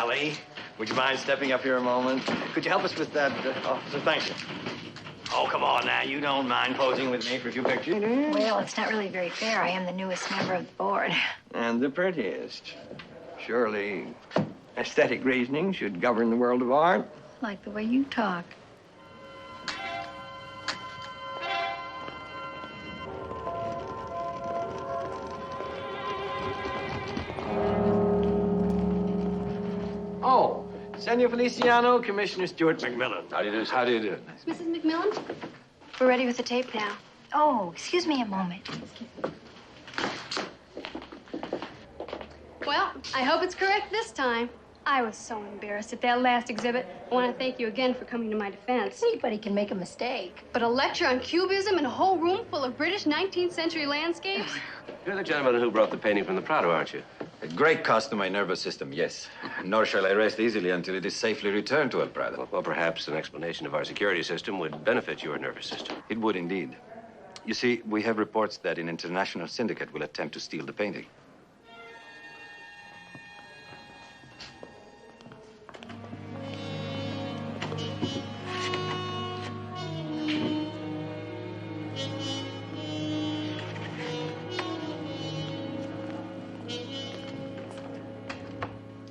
Sally. Would you mind stepping up here a moment? Could you help us with that, officer? Thank you. Oh, come on now. You don't mind posing with me for a few pictures, do you? Well, it's not really very fair. I am the newest member of the board. And the prettiest. Surely aesthetic reasoning should govern the world of art. Like the way you talk. Oh, Senor Feliciano, Commissioner Stuart McMillan. How do you do? How do you do? Mrs. McMillan, we're ready with the tape now. Oh, excuse me a moment. Well, I hope it's correct this time. I was so embarrassed at that last exhibit. I want to thank you again for coming to my defense. Anybody can make a mistake. But a lecture on Cubism in a whole room full of British 19th century landscapes? You're the gentleman who brought the painting from the Prado, aren't you? A great cost to my nervous system, yes. Nor shall I rest easily until it is safely returned to El Prado. Well, perhaps an explanation of our security system would benefit your nervous system. It would indeed. You see, we have reports that an international syndicate will attempt to steal the painting.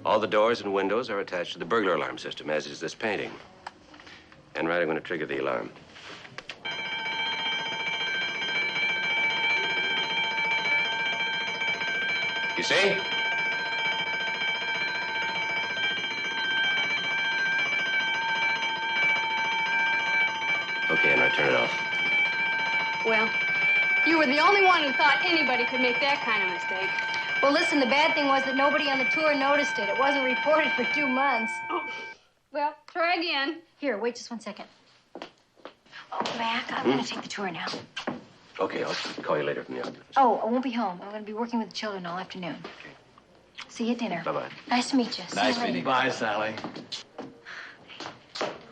All the doors and windows are attached to the burglar alarm system, as is this painting. Enright, I'm going to trigger the alarm. You see? Okay, Enright, turn it off. Well, you were the only one who thought anybody could make that kind of mistake. Well, listen, the bad thing was that nobody on the tour noticed it. It wasn't reported for 2 months. Oh. Well, try again. Here, wait just 1 second. Oh, Mac, I'm going to take the tour now. Okay, I'll call you later from the office. Oh, I won't be home. I'm going to be working with the children all afternoon. Okay. See you at dinner. Bye-bye. Nice to meet you. See Nice you later. meeting you. Bye, Sally.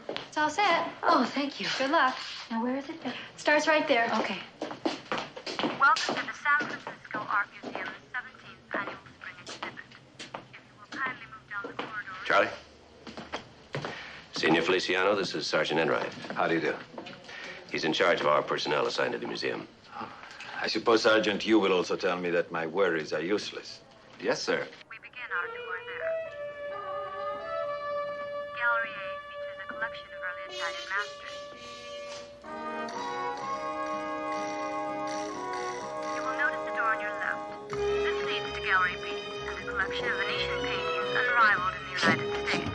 It's all set. Oh, thank you. Good luck. Now, where is it? Starts right there. Okay. Welcome to the San Francisco Art Museum's 17th annual spring exhibit. If you will kindly move down the corridor. Charlie? Senor Feliciano, this is Sergeant Enright. How do you do? He's in charge of our personnel assigned to the museum. I suppose, Sergeant, you will also tell me that my worries are useless. Yes, sir. We begin our tour there. Gallery A features a collection of early Italian masters. You will notice the door on your left. This leads to Gallery B and a collection of Venetian paintings unrivaled in the United States.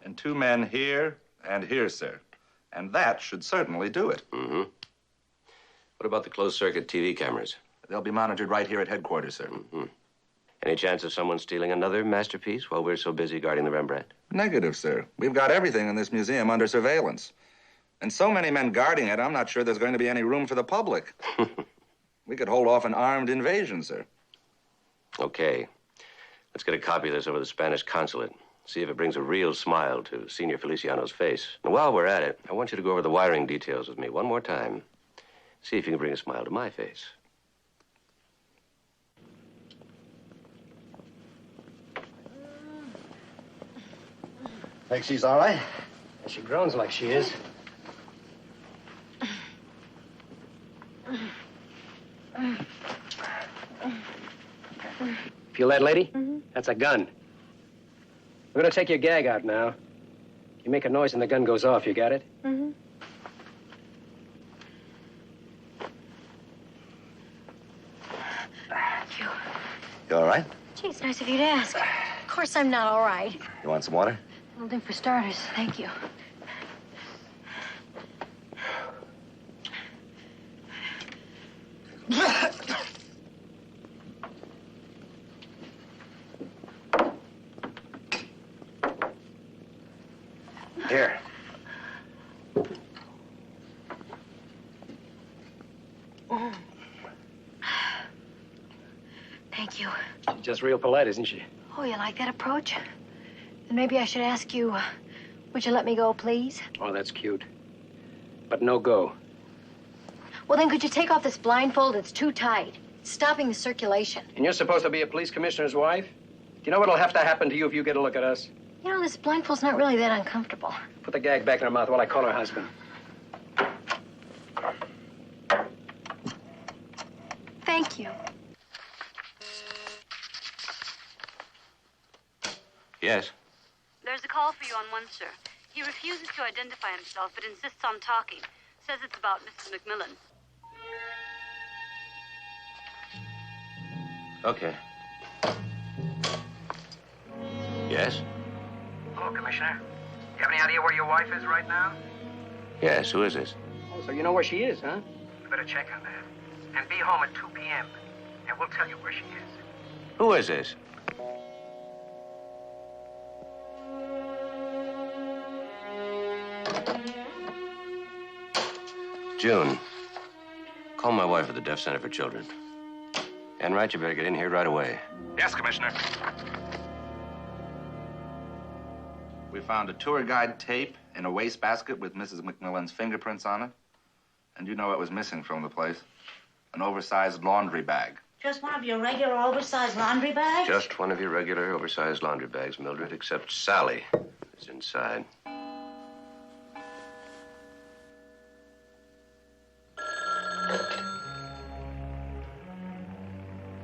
And 2 men here and here, sir. And that should certainly do it. Mm-hmm. What about the closed-circuit TV cameras? They'll be monitored right here at headquarters, sir. Mm-hmm. Any chance of someone stealing another masterpiece while we're so busy guarding the Rembrandt? Negative, sir. We've got everything in this museum under surveillance. And so many men guarding it, I'm not sure there's going to be any room for the public. We could hold off an armed invasion, sir. Okay. Let's get a copy of this over the Spanish consulate. See if it brings a real smile to Senor Feliciano's face. And while we're at it, I want you to go over the wiring details with me one more time. See if you can bring a smile to my face. Think she's all right? She groans like she is. Feel that, lady? Mm-hmm. That's a gun. We're gonna take your gag out now. You make a noise and the gun goes off. You got it? Mm-hmm. Thank you. You all right? Gee, it's nice of you to ask. Of course I'm not all right. You want some water? Well, then for starters, thank you. Here. Thank you. She's just real polite, isn't she? Oh, you like that approach? Then maybe I should ask you, would you let me go, please? Oh, that's cute. But no go. Well, then could you take off this blindfold? It's too tight. It's stopping the circulation. And you're supposed to be a police commissioner's wife? Do you know what'll have to happen to you if you get a look at us? You know, this blindfold's not really that uncomfortable. Put the gag back in her mouth while I call her husband. Thank you. Yes? There's a call for you on one, sir. He refuses to identify himself, but insists on talking. Says it's about Mrs. McMillan. Okay. Yes? Hello, Commissioner. You have any idea where your wife is right now? Yes, who is this? Oh, so you know where she is, huh? You better check on that. And be home at 2 p.m. And we'll tell you where she is. Who is this? June, call my wife at the Deaf Center for Children. Enright, you better get in here right away. Yes, Commissioner. We found a tour guide tape in a wastebasket with Mrs. McMillan's fingerprints on it. And you know what was missing from the place? An oversized laundry bag. Just one of your regular oversized laundry bags? Just one of your regular oversized laundry bags, Mildred, except Sally is inside.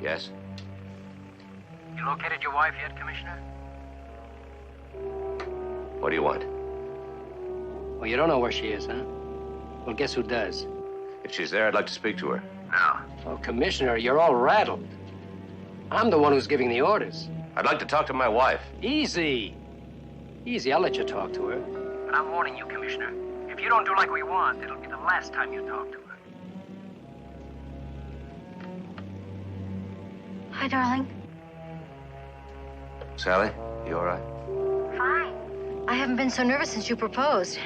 Yes? You located your wife yet, Commissioner? What do you want? Well, you don't know where she is, huh? Well, guess who does? If she's there, I'd like to speak to her. No. Oh, Commissioner, you're all rattled. I'm the one who's giving the orders. I'd like to talk to my wife. Easy. Easy, I'll let you talk to her. But I'm warning you, Commissioner. If you don't do like we want, it'll be the last time you talk to her. Hi, darling. Sally, you all right? Fine. I haven't been so nervous since you proposed.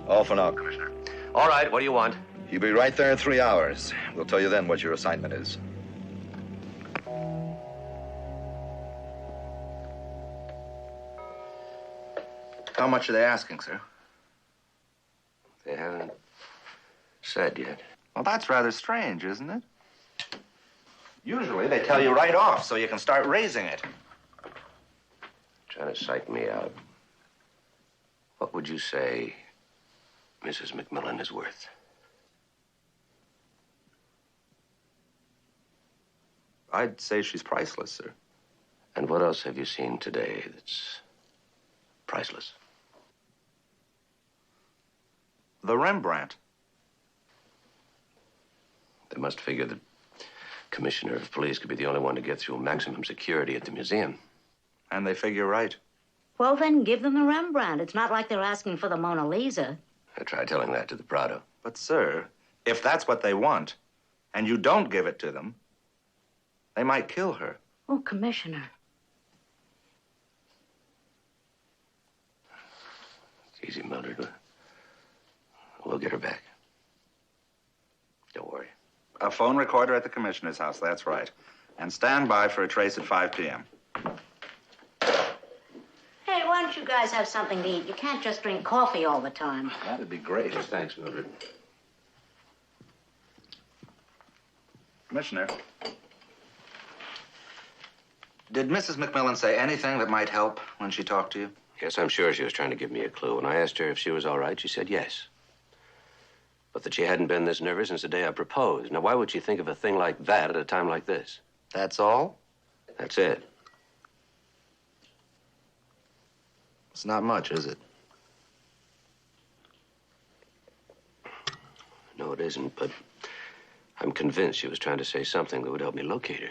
All for now, Commissioner. All right, what do you want? You'll be right there in 3 hours. We'll tell you then what your assignment is. How much are they asking, sir? They haven't said yet. Well, that's rather strange, isn't it? Usually they tell you right off so you can start raising it. Trying to psych me out. What would you say Mrs. McMillan is worth? I'd say she's priceless, sir. And what else have you seen today that's priceless? The Rembrandt. They must figure the commissioner of police could be the only one to get through maximum security at the museum. And they figure right. Well, then give them the Rembrandt. It's not like they're asking for the Mona Lisa. I tried telling that to the Prado. But, sir, if that's what they want, and you don't give it to them, they might kill her. Oh, Commissioner. It's easy, Mildred. We'll get her back. Don't worry. A phone recorder at the commissioner's house, that's right. And stand by for a trace at 5 p.m. Hey, why don't you guys have something to eat? You can't just drink coffee all the time. That'd be great. Thanks, Mildred. Commissioner. Did Mrs. McMillan say anything that might help when she talked to you? Yes, I'm sure she was trying to give me a clue. When I asked her if she was all right, she said yes. But that she hadn't been this nervous since the day I proposed. Now, why would she think of a thing like that at a time like this? That's all? That's it. It's not much, is it? No, it isn't, but I'm convinced she was trying to say something that would help me locate her.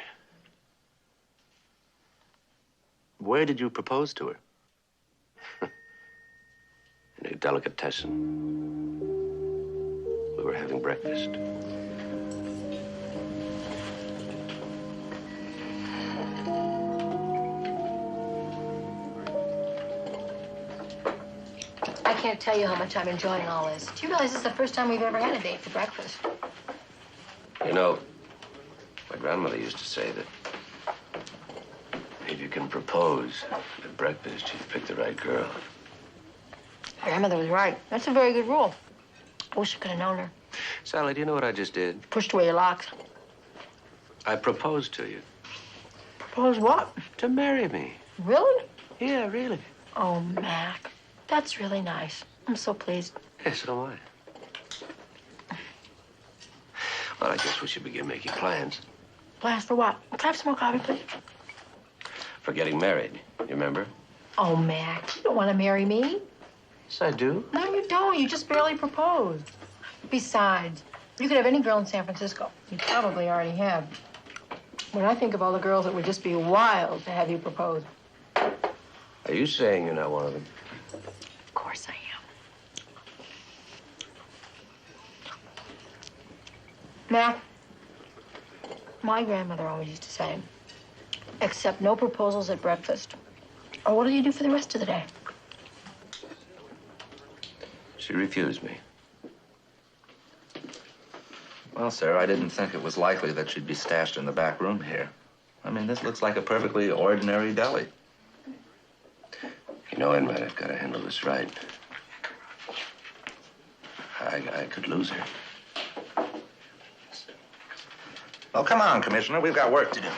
Where did you propose to her? In a delicatessen. We were having breakfast. I can't tell you how much I'm enjoying all this. Do you realize this is the first time we've ever had a date for breakfast? You know, my grandmother used to say that if you can propose at breakfast, you've picked the right girl. My grandmother was right. That's a very good rule. I wish I could have known her. Sally, do you know what I just did? Pushed away your locks. I proposed to you. Propose what? To marry me. Really? Yeah, really. Oh, Mac. That's really nice. I'm so pleased. Yes, so am I. Well, I guess we should begin making plans. Plans for what? Can I have some more coffee, please? For getting married, you remember? Oh, Mac, you don't want to marry me. Yes, I do. No, you don't. You just barely proposed. Besides, you could have any girl in San Francisco. You probably already have. When I think of all the girls, it would just be wild to have you propose. Are you saying you're not one of them? Of course I am. Mac, my grandmother always used to say, accept no proposals at breakfast. Or what do you do for the rest of the day? She refused me. Well, sir, I didn't think it was likely that she'd be stashed in the back room here. I mean, this looks like a perfectly ordinary deli. You know, Enright, I've got to handle this right. I could lose her. Oh, come on, Commissioner. We've got work to do.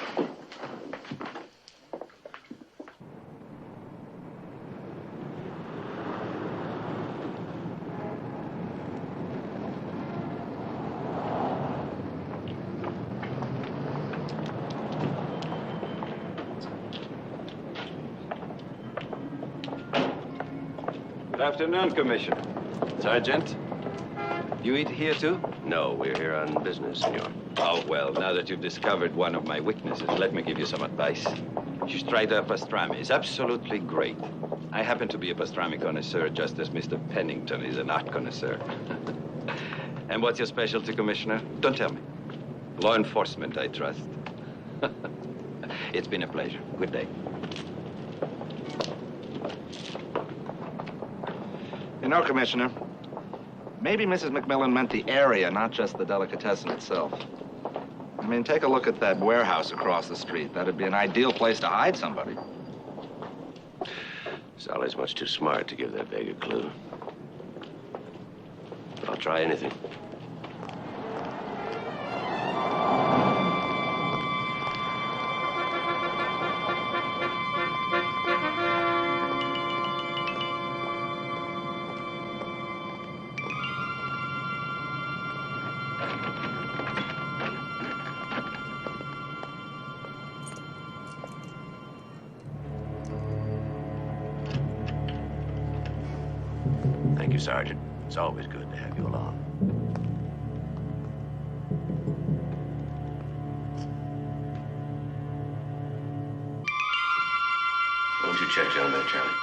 Good afternoon, Commissioner. Sergeant, you eat here too? No, we're here on business, senor. Oh, well, now that you've discovered one of my weaknesses, let me give you some advice. You should try the pastrami. It's absolutely great. I happen to be a pastrami connoisseur, just as Mr. Pennington is an art connoisseur. And what's your specialty, Commissioner? Don't tell me. Law enforcement, I trust. It's been a pleasure. Good day. You know, Commissioner, maybe Mrs. McMillan meant the area, not just the delicatessen itself. I mean, take a look at that warehouse across the street. That'd be an ideal place to hide somebody. Sally's much too smart to give that vague a clue. But I'll try anything. Thank you, Sergeant. It's always good to have you along. Why don't you check John there, Charlie?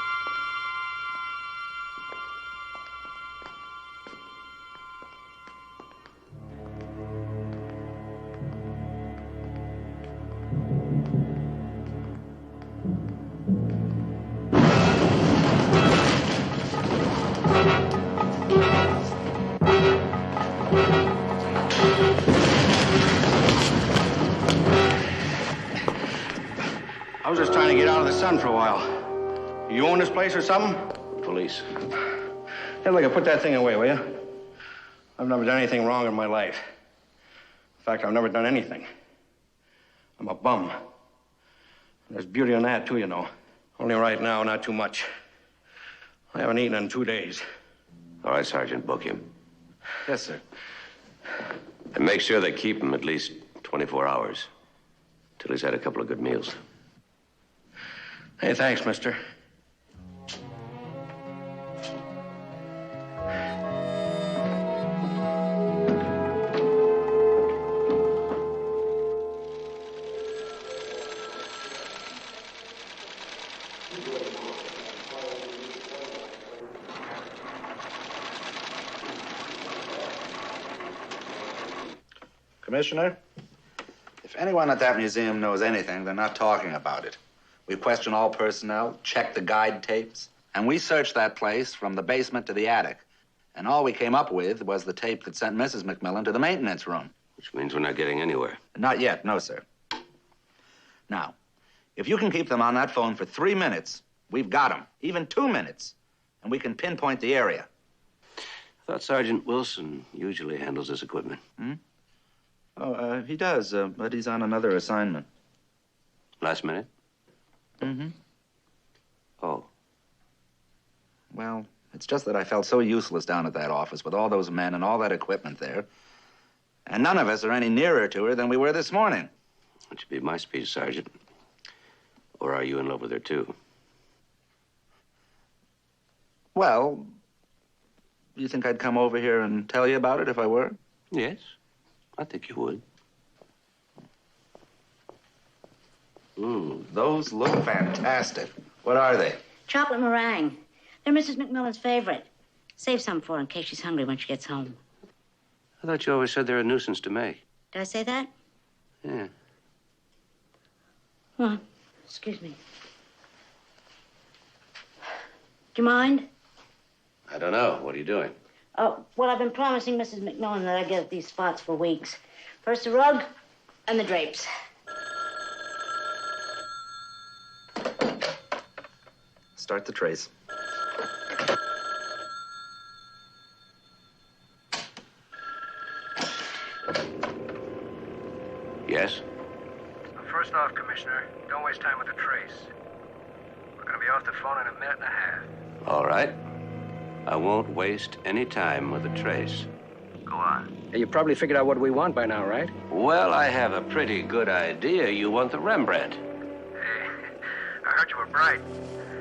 I was just trying to get out of the sun for a while. You own this place or something? Police. Hey, look, put that thing away, will you? I've never done anything wrong in my life. In fact, I've never done anything. I'm a bum. There's beauty in that, too, you know. Only right now, not too much. I haven't eaten in 2 days. All right, Sergeant, book him. Yes, sir. And make sure they keep him at least 24 hours. Till he's had a couple of good meals. Hey, thanks, mister. Commissioner, if anyone at that museum knows anything, they're not talking about it. We questioned all personnel, checked the guide tapes, and we searched that place from the basement to the attic. And all we came up with was the tape that sent Mrs. McMillan to the maintenance room. Which means we're not getting anywhere. Not yet, no, sir. Now, if you can keep them on that phone for 3 minutes, we've got them. Even 2 minutes. And we can pinpoint the area. I thought Sergeant Wilson usually handles this equipment. Oh, he does, but he's on another assignment. Last minute? Mm-hmm. Oh. Well, it's just that I felt so useless down at that office with all those men and all that equipment there. And none of us are any nearer to her than we were this morning. That should be my speech, Sergeant. Or are you in love with her, too? Well, you think I'd come over here and tell you about it if I were? Yes, I think you would. Those look fantastic. What are they? Chocolate meringue. They're Mrs. McMillan's favorite. Save some for her in case she's hungry when she gets home. I thought you always said they're a nuisance to make. Did I say that? Yeah. Oh, excuse me. Do you mind? I don't know. What are you doing? Oh, well, I've been promising Mrs. McMillan that I get these spots for weeks. First the rug and the drapes. Start the trace. Yes? First off, Commissioner, don't waste time with the trace. We're going to be off the phone in a minute and a half. All right. I won't waste any time with a trace. Go on. You probably figured out what we want by now, right? Well, I have a pretty good idea. You want the Rembrandt. Hey, I heard you were bright.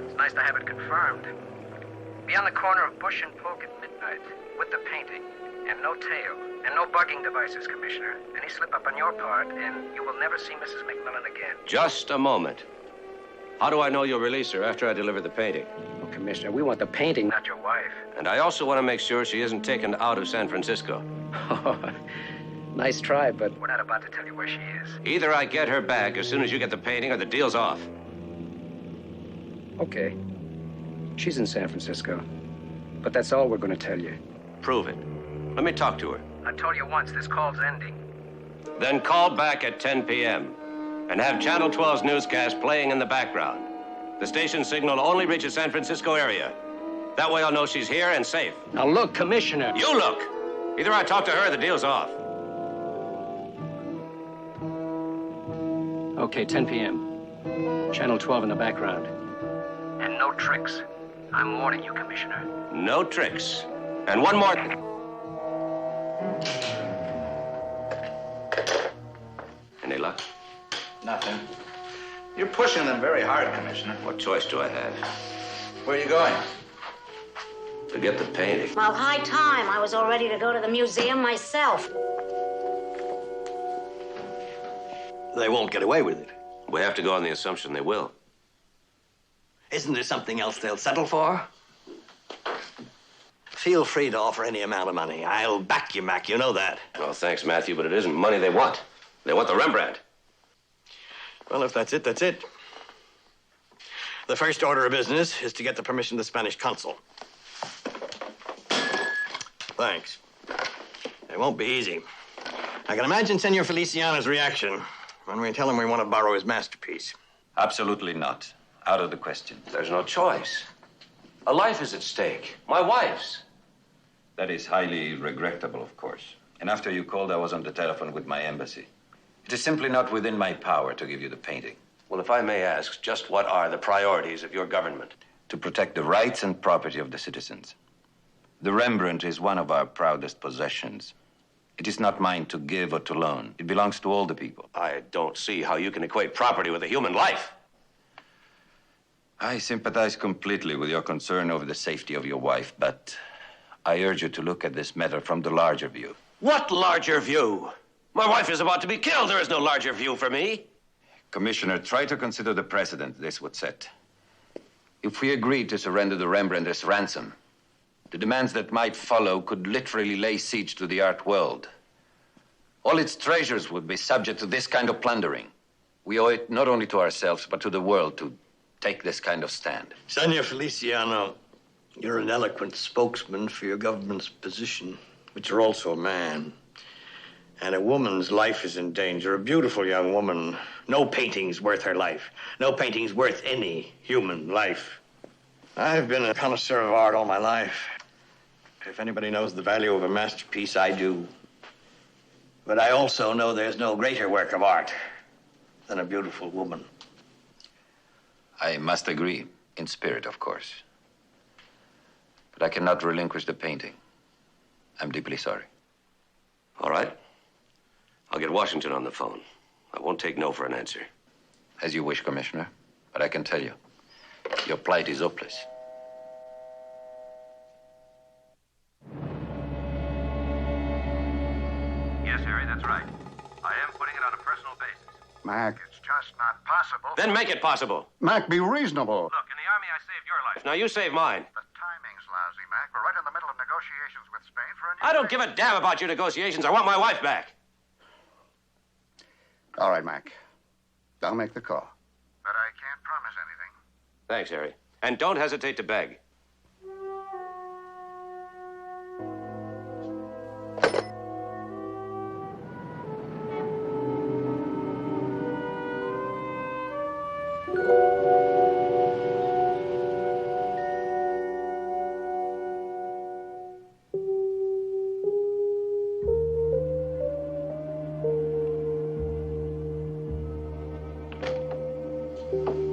It's nice to have it confirmed. Be on the corner of Bush and Polk at midnight with the painting. And no tail. And no bugging devices, Commissioner. Any slip up on your part, and you will never see Mrs. McMillan again. Just a moment. How do I know you'll release her after I deliver the painting? Well, Commissioner, we want the painting, not your wife. And I also want to make sure she isn't taken out of San Francisco. Nice try, but we're not about to tell you where she is. Either I get her back as soon as you get the painting or the deal's off. Okay. She's in San Francisco. But that's all we're going to tell you. Prove it. Let me talk to her. I told you once, this call's ending. Then call back at 10 p.m. and have Channel 12's newscast playing in the background. The station signal only reaches San Francisco area. That way I'll know she's here and safe. Now look, Commissioner. You look. Either I talk to her or the deal's off. Okay, 10 p.m. Channel 12 in the background. And no tricks. I'm warning you, Commissioner. No tricks. And one more thing. Any luck? Nothing. You're pushing them very hard, Commissioner. What choice do I have? Where are you going? To get the painting. Well, high time. I was all ready to go to the museum myself. They won't get away with it. We have to go on the assumption they will. Isn't there something else they'll settle for? Feel free to offer any amount of money. I'll back you, Mac. You know that. Well, thanks, Matthew, but it isn't money they want. They want the Rembrandt. Well, if that's it, that's it. The first order of business is to get the permission of the Spanish consul. Thanks. It won't be easy. I can imagine Senor Feliciano's reaction when we tell him we want to borrow his masterpiece. Absolutely not. Out of the question. There's no choice. A life is at stake. My wife's. That is highly regrettable, of course. And after you called, I was on the telephone with my embassy. It is simply not within my power to give you the painting. Well, if I may ask, just what are the priorities of your government? To protect the rights and property of the citizens. The Rembrandt is one of our proudest possessions. It is not mine to give or to loan. It belongs to all the people. I don't see how you can equate property with a human life. I sympathize completely with your concern over the safety of your wife, but I urge you to look at this matter from the larger view. What larger view? My wife is about to be killed. There is no larger view for me. Commissioner, try to consider the precedent this would set. If we agreed to surrender the Rembrandt as ransom, the demands that might follow could literally lay siege to the art world. All its treasures would be subject to this kind of plundering. We owe it not only to ourselves, but to the world to take this kind of stand. Senor Feliciano, you're an eloquent spokesman for your government's position, but you're also a man. And a woman's life is in danger, a beautiful young woman. No painting's worth her life. No painting's worth any human life. I've been a connoisseur of art all my life. If anybody knows the value of a masterpiece, I do. But I also know there's no greater work of art than a beautiful woman. I must agree, in spirit, of course. But I cannot relinquish the painting. I'm deeply sorry. All right. I'll get Washington on the phone. I won't take no for an answer. As you wish, Commissioner. But I can tell you, your plight is hopeless. Yes, Harry, that's right. I am putting it on a personal basis. Mac. It's just not possible. Then make it possible. Mac, be reasonable. Look, in the Army, I saved your life. Now you save mine. The timing's lousy, Mac. We're right in the middle of negotiations with Spain for a new... I don't give a damn about your negotiations. I want my wife back. All right, Mac. I'll make the call. But I can't promise anything. Thanks, Harry. And don't hesitate to beg.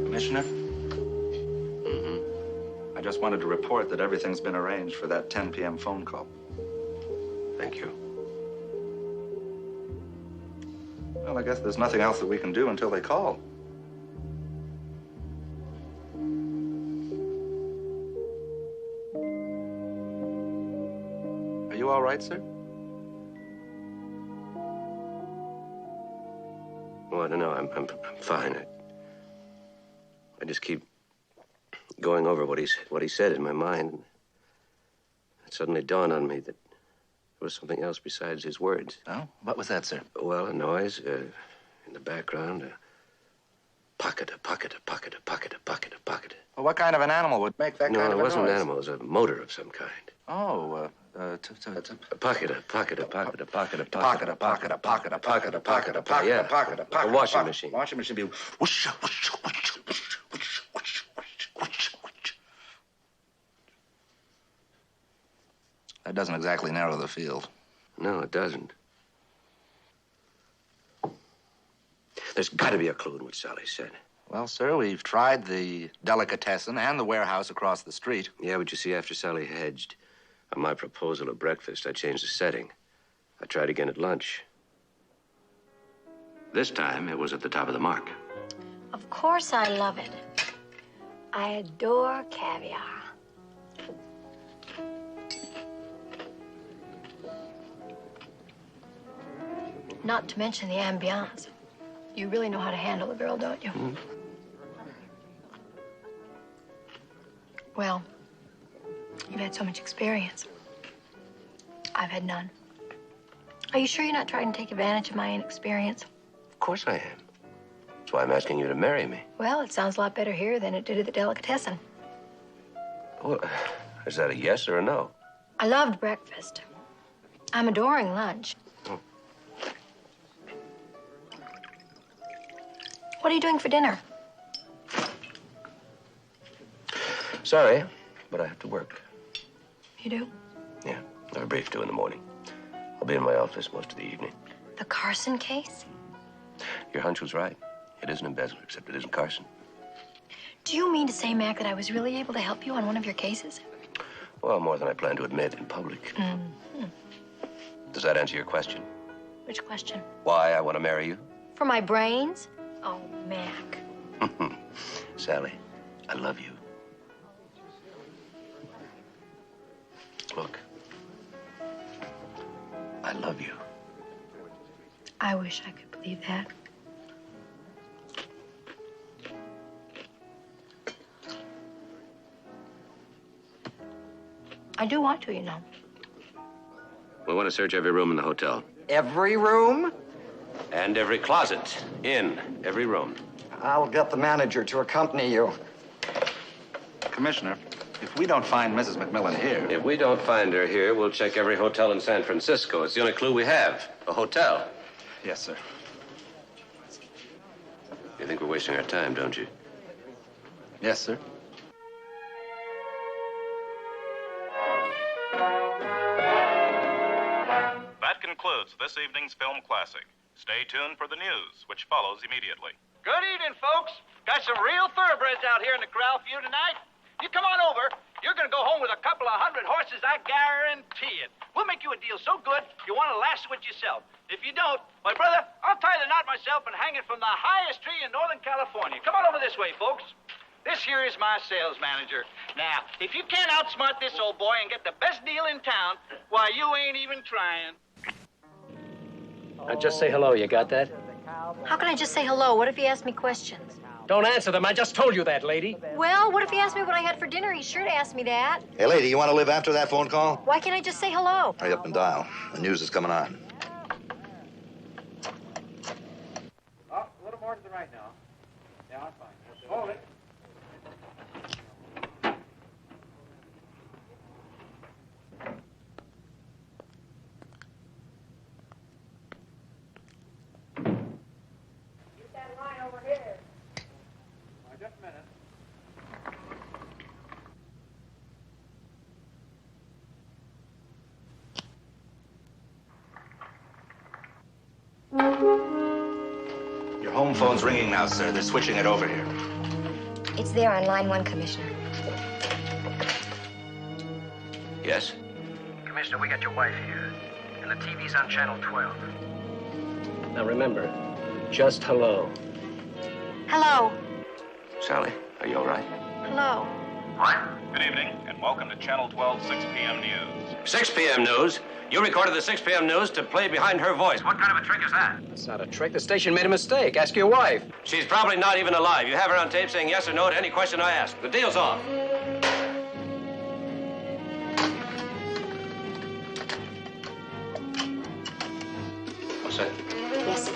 Commissioner? I just wanted to report that everything's been arranged for that 10 p.m. phone call. Thank you. Well, I guess there's nothing else that we can do until they call. Are you all right, sir? Well, I don't know. I'm fine. I just keep going over what he said in my mind. It suddenly dawned on me that there was something else besides his words. Oh? What was that, sir? Well, a noise in the background. A pocket, a pocket, a pocket, a pocket, a pocket, a pocket. Well, what kind of an animal would make that No, kind of it a wasn't noise? an animal. It was a motor of some kind. Oh, A pocket, a pocket, a pocket, a pocket, a pocket, pocket, a pocket, a pocket, a pocket, a pocket, a pocket, Yeah. a pocket, a pocket. A washing machine. Washing machine be whoosh, whoosh, whoosh, whoosh, whoosh, whoosh, whoosh, whoosh, whoosh. That doesn't exactly narrow the field. No, it doesn't. There's got to be a clue in what Sally said. Well, sir, we've tried the delicatessen and the warehouse across the street. Yeah, but you see, after Sally hedged on my proposal at breakfast, I changed the setting. I tried again at lunch. This time, it was at the top of the mark. Of course I love it. I adore caviar. Not to mention the ambiance. You really know how to handle a girl, don't you? Mm-hmm. Well, you've had so much experience. I've had none. Are you sure you're not trying to take advantage of my inexperience? Of course I am. That's why I'm asking you to marry me. Well, it sounds a lot better here than it did at the delicatessen. Well, is that a yes or a no? I loved breakfast. I'm adoring lunch. What are you doing for dinner? Sorry, but I have to work. You do? Yeah, I have a brief due in the morning. I'll be in my office most of the evening. The Carson case? Your hunch was right. It is an embezzler, except it isn't Carson. Do you mean to say, Mac, that I was really able to help you on one of your cases? Well, more than I plan to admit in public. Mm-hmm. Does that answer your question? Which question? Why I want to marry you? For my brains? Oh, Mac. Sally, I love you. Look, I love you. I wish I could believe that. I do want to, you know. We want to search every room in the hotel. every room? And every closet in every room. I'll get the manager to accompany you. Commissioner, if we don't find Mrs. McMillan here... If we don't find her here, we'll check every hotel in San Francisco. It's the only clue we have. A hotel. Yes, sir. You think we're wasting our time, don't you? Yes, sir. That concludes this evening's Film Classic. Stay tuned for the news, which follows immediately. Good evening, folks. Got some real thoroughbreds out here in the corral for you tonight. You come on over. You're going to go home with a couple of 100 horses, I guarantee it. We'll make you a deal so good, you want to lasso it yourself. If you don't, my brother, I'll tie the knot myself and hang it from the highest tree in Northern California. Come on over this way, folks. This here is my sales manager. Now, if you can't outsmart this old boy and get the best deal in town, why, you ain't even trying. Now, just say hello. You got that? How can I just say hello? What if he asks me questions? Don't answer them. I just told you that, lady. Well, what if he asked me what I had for dinner? He's sure to ask me that. Hey, lady, you want to live after that phone call? Why can't I just say hello? Hurry up and dial. The news is coming on. Oh, a little more to the right now. Yeah, I'm fine. Hold it. Just a minute. Your home phone's ringing now, sir. They're switching it over here. It's there on line 1, Commissioner. Yes? Commissioner, we got your wife here. And the TV's on channel 12. Now, remember, just hello. Hello. Sally, are you all right? Hello. What? Good evening, and welcome to Channel 12 6 p.m. News. 6 p.m. news? You recorded the 6 p.m. news to play behind her voice. What kind of a trick is that? It's not a trick. The station made a mistake. Ask your wife. She's probably not even alive. You have her on tape saying yes or no to any question I ask. The deal's off. What's that? Yes.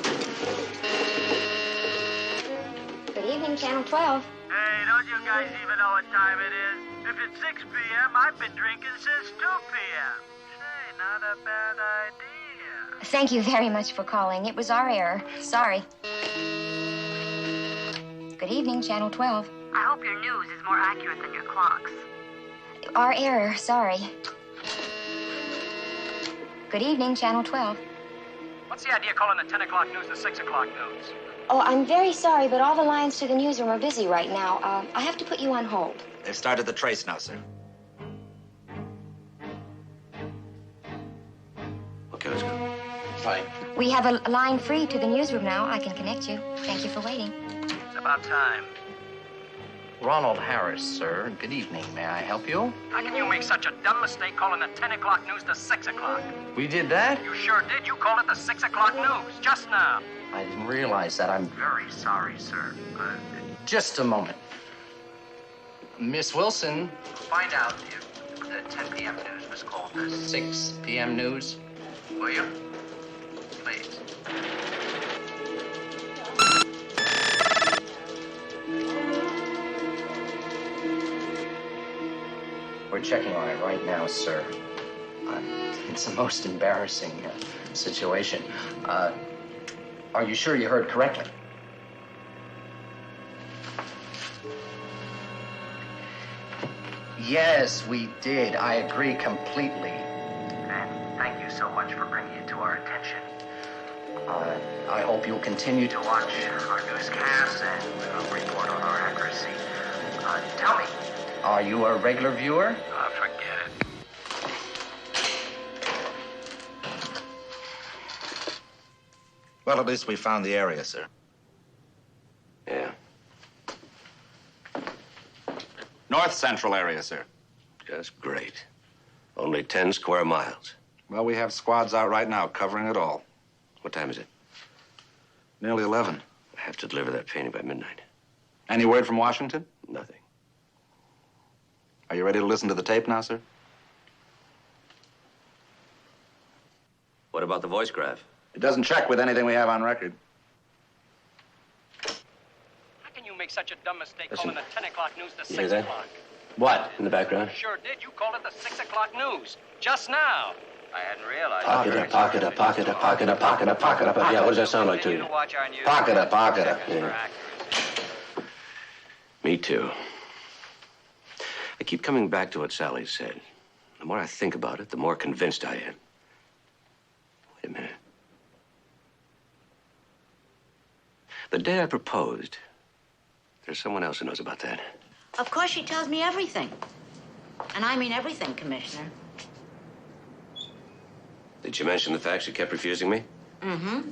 Good evening, Channel 12. Hey, don't you guys even know what time it is? If it's 6 p.m., I've been drinking since 2 p.m. Say, not a bad idea. Thank you very much for calling. It was our error. Sorry. Good evening, Channel 12. I hope your news is more accurate than your clocks. Our error. Sorry. Good evening, Channel 12. What's the idea of calling the 10 o'clock news the 6 o'clock news? Oh, I'm very sorry, but all the lines to the newsroom are busy right now. I have to put you on hold. They've started the trace now, sir. Okay, let's go. Fine. We have a line free to the newsroom now. I can connect you. Thank you for waiting. It's about time. Ronald Harris, sir. Good evening. May I help you? How can you make such a dumb mistake calling the 10 o'clock news the 6 o'clock? We did that? You sure did. You called it the 6 o'clock news just now. I didn't realize that. I'm Very sorry, sir. just a moment. Miss Wilson, Find out if the 10 p.m. news was called the 6 p.m. news. Will you? Please. We're checking on it right now, sir. It's a most embarrassing situation. Are you sure you heard correctly? Yes, we did. I agree completely. And thank you so much for bringing it to our attention. I hope you'll continue to To watch our newscasts and report on our accuracy. Tell me. Are you a regular viewer? Forget it. Well, at least we found the area, sir. Yeah. North Central area, sir. Just great. Only 10 square miles. Well, we have squads out right now covering it all. What time is it? Nearly 11. I have to deliver that painting by midnight. Any word from Washington? Nothing. Are you ready to listen to the tape now, sir? What about the voice graph? It doesn't check with anything we have on record. How can you make such a dumb mistake Listen. calling the 10 o'clock news the You hear 6 that? o'clock? What? In the background? Sure did. You called it the 6 o'clock news. Just now. I hadn't realized. Pocket up, pocket up, pocket up, pocket up, pocket up, pocket up. Yeah, what does that sound like to you? Pocket up, pocket up. Yeah. Me too. I keep coming back to what Sally said. The more I think about it, the more convinced I am. Wait a minute. The day I proposed, there's someone else who knows about that. Of course, she tells me everything. And I mean everything, Commissioner. Did she mention the fact she kept refusing me? Mm-hmm.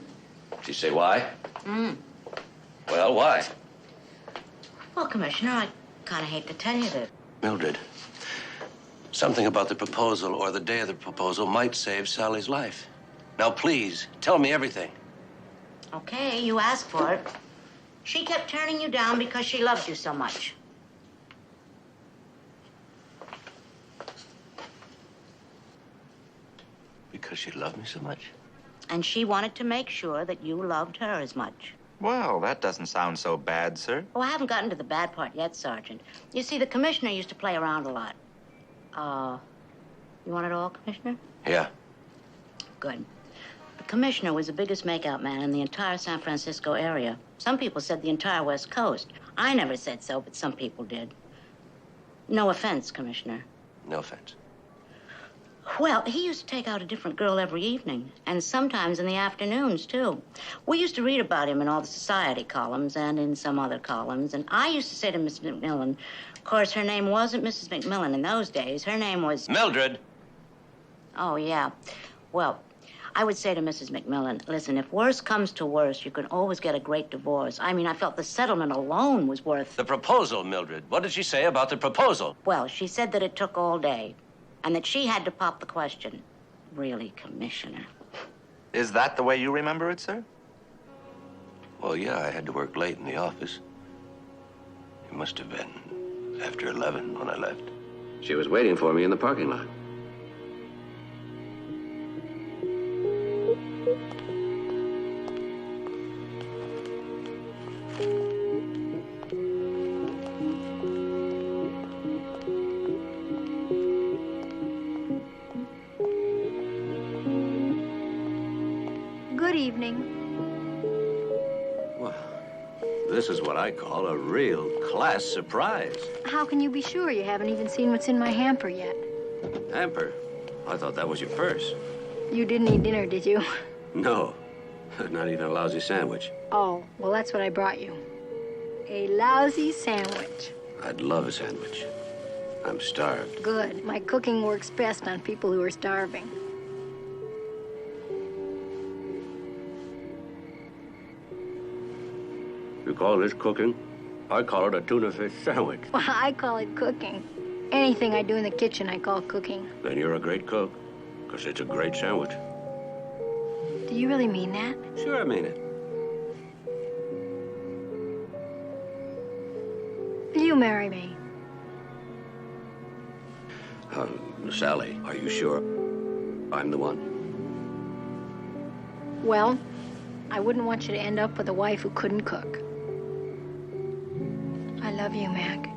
Did she say why? Mm. Well, why? Well, Commissioner, I kind of hate to tell you that. Mildred, something about the proposal or the day of the proposal might save Sally's life. Now, please, tell me everything. Okay, you asked for it. She kept turning you down because she loved you so much. Because she loved me so much? And she wanted to make sure that you loved her as much. Well, that doesn't sound so bad, sir. Oh, I haven't gotten to the bad part yet, Sergeant. You see, the Commissioner used to play around a lot. You want it all, Commissioner? Yeah. Good. The Commissioner was the biggest makeout man in the entire San Francisco area. Some people said the entire West Coast. I never said so, but some people did. No offense, Commissioner. No offense. Well, he used to take out a different girl every evening, and sometimes in the afternoons, too. We used to read about him in all the society columns and in some other columns, and I used to say to Miss McMillan, of course, her name wasn't Mrs. McMillan in those days. Her name was... Mildred! Oh, yeah. Well, I would say to Mrs. McMillan, listen, if worse comes to worse, you can always get a great divorce. I mean, I felt the settlement alone was worth... The proposal, Mildred. What did she say about the proposal? Well, she said that it took all day, and that she had to pop the question. Really, Commissioner? Is that the way you remember it, sir? Well, yeah, I had to work late in the office. It must have been after 11 when I left. She was waiting for me in the parking lot. Good evening. Well, this is what I call a real class surprise. How can you be sure? You haven't even seen what's in my hamper yet. Hamper? I thought that was your purse. You didn't eat dinner, did you? No, not even a lousy sandwich. Oh, well, that's what I brought you. A lousy sandwich. I'd love a sandwich. I'm starved. Good. My cooking works best on people who are starving. You call this cooking? I call it a tuna fish sandwich. Well, I call it cooking. Anything I do in the kitchen, I call cooking. Then you're a great cook, because it's a great sandwich. Do you really mean that? Sure, I mean it. Will you marry me? Sally, are you sure I'm the one? Well, I wouldn't want you to end up with a wife who couldn't cook. I love you, Mac.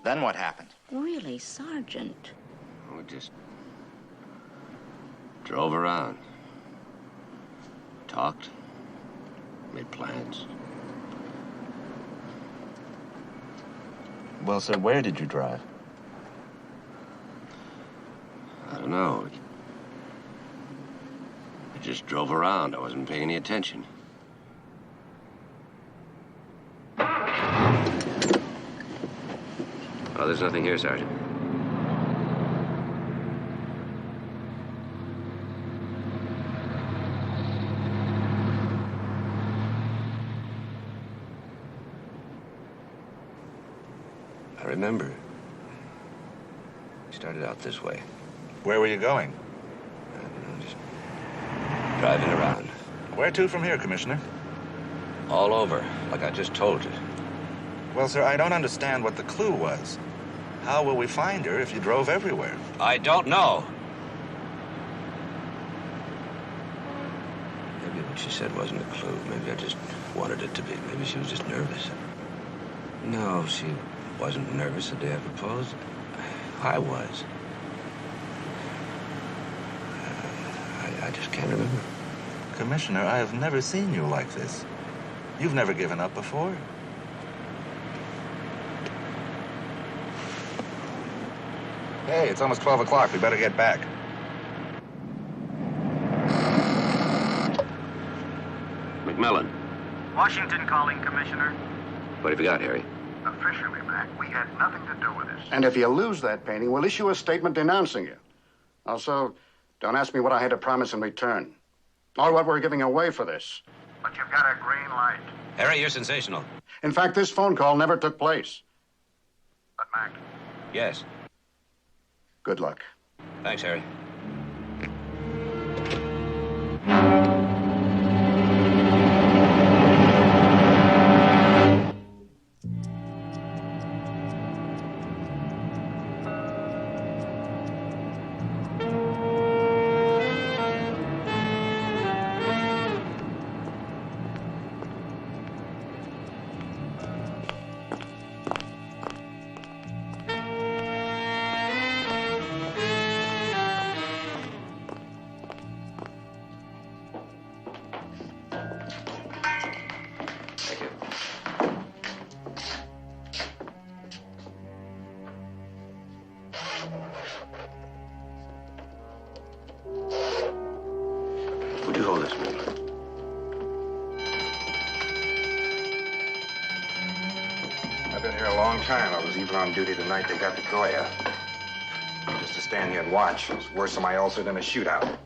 Then what happened? Really, Sergeant? We just drove around, talked, made plans. Well, sir, where did you drive? I don't know. I just drove around. I wasn't paying any attention. Oh, there's nothing here, Sergeant. I remember. We started out this way. Where were you going? Just driving around. Where to from here, Commissioner? All over, like I just told you. Well, sir, I don't understand what the clue was. How will we find her if you drove everywhere? I don't know. Maybe what she said wasn't a clue. Maybe I just wanted it to be. Maybe she was just nervous. No, she wasn't nervous the day I proposed. I was. I just can't remember. Commissioner, I have never seen you like this. You've never given up before. Hey, it's almost 12 o'clock. We better get back. McMillan. Washington calling, Commissioner. What have you got, Harry? Officially, Mac, we had nothing to do with this. And if you lose that painting, we'll issue a statement denouncing you. Also, don't ask me what I had to promise in return, or what we're giving away for this. But you've got a green light. Harry, you're sensational. In fact, this phone call never took place. But, Mac, Yes. good luck. Thanks, Harry. Would you hold this, please? I've been here a long time. I was even on duty the night they got to Goya. Just to stand here and watch was worse on my ulcer than a shootout.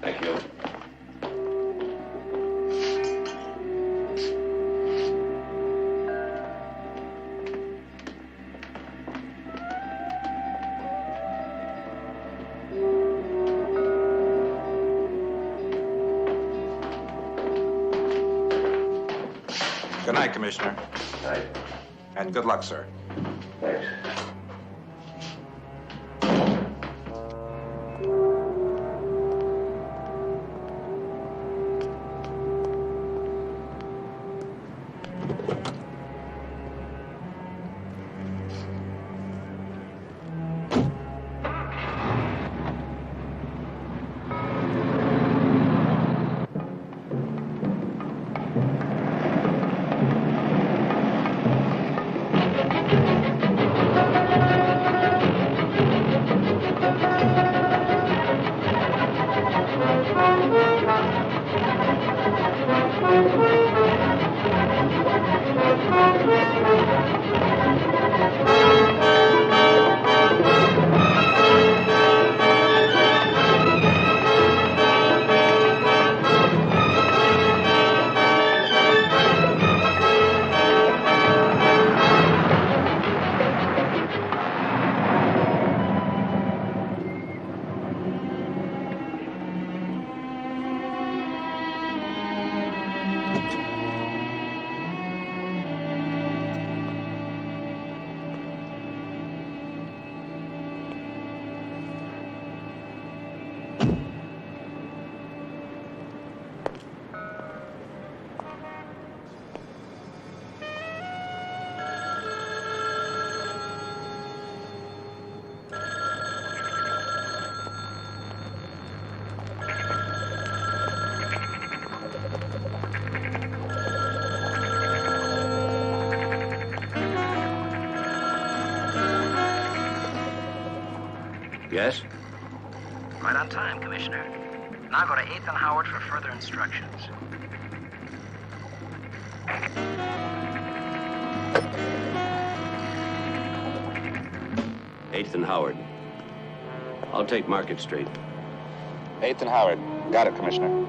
Thank you. Good night, Commissioner. Night. And good luck, sir. Thanks. Yes? Right on time, Commissioner. Now go to 8th and Howard for further instructions. Eighth and Howard. I'll take Market Street. 8th and Howard. Got it, Commissioner.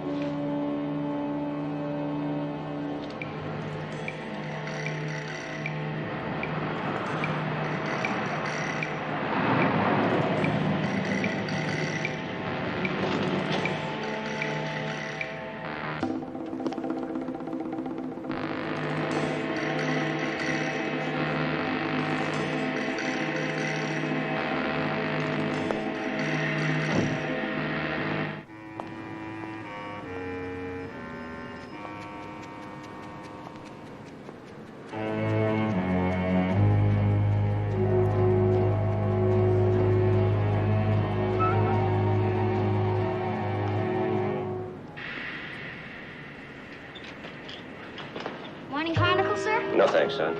No thanks, son.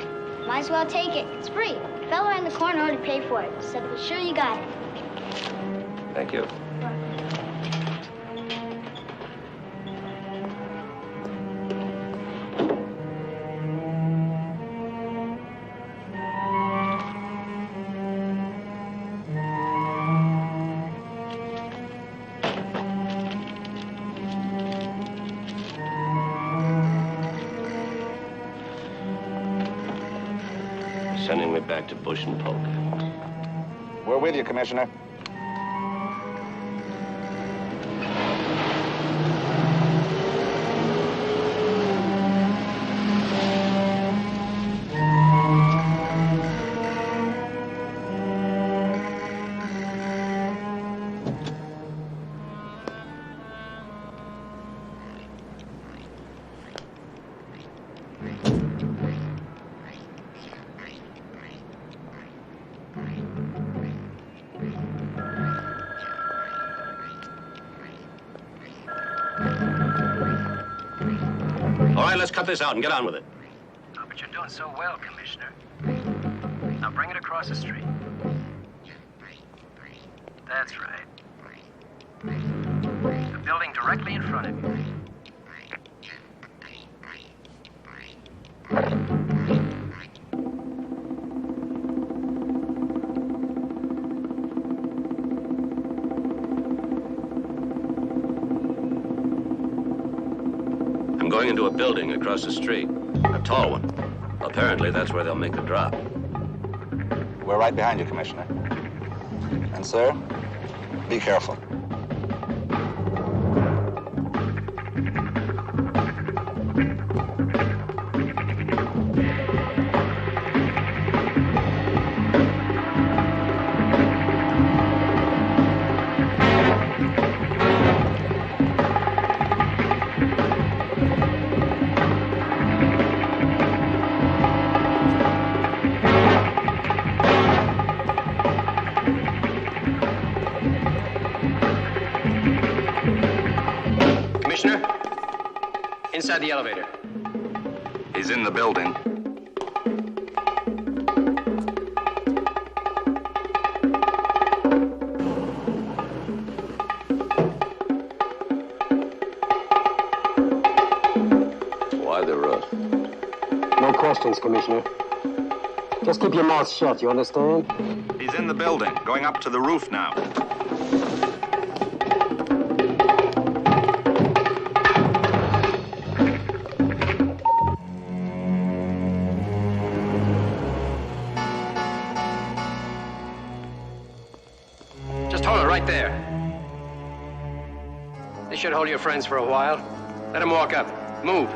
Might as well take it. It's free. The fella in the corner already paid for it. Said, "Be sure you got it." Thank you. Sending me back to Bush and Polk. We're with you, Commissioner. All right, let's cut this out and get on with it. Oh, but you're doing so well, Commissioner. Now bring it across the street. That's right. The building directly in front of you. I'm going into a building across the street. A tall one. Apparently, that's where they'll make the drop. We're right behind you, Commissioner. And, sir, be careful. Inside the elevator. He's in the building. Why the rush? No questions, Commissioner. Just keep your mouth shut, you understand? He's in the building, going up to the roof now. Just hold it right there. This should hold your friends for a while. Let them walk up. Move.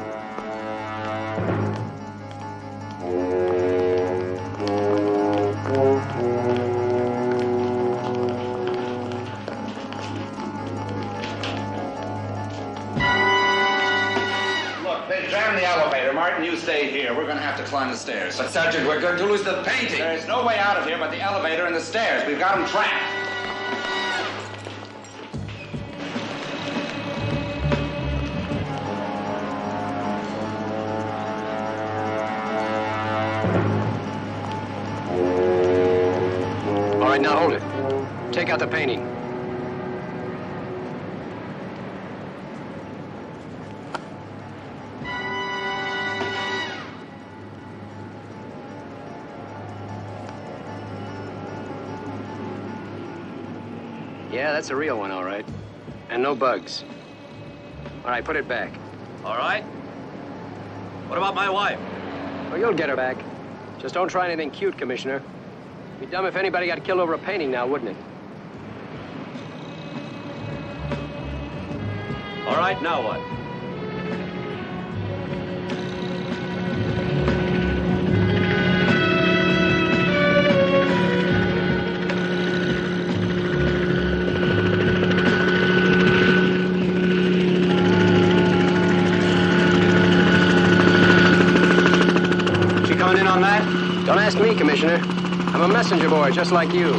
Look, they jammed the elevator. Martin, you stay here. We're going to have to climb the stairs. But, Sergeant, we're going to lose the painting. There's no way out of here but the elevator and the stairs. We've got them trapped. All right, now hold it. Take out the painting. Yeah, that's a real one, all right. And no bugs. All right, put it back. All right. What about my wife? Well, you'll get her back. Just don't try anything cute, Commissioner. It'd be dumb if anybody got killed over a painting now, wouldn't it? All right, now what? She coming in on that? Don't ask me, Commissioner. I'm a messenger boy, just like you.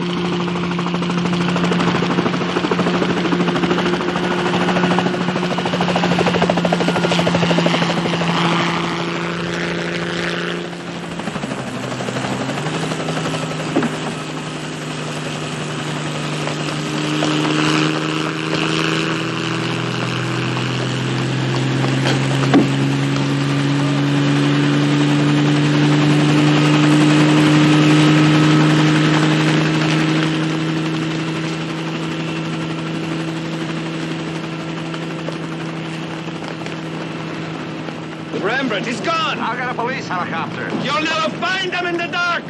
it. He's gone. I'll get a police helicopter. You'll never find him in the dark.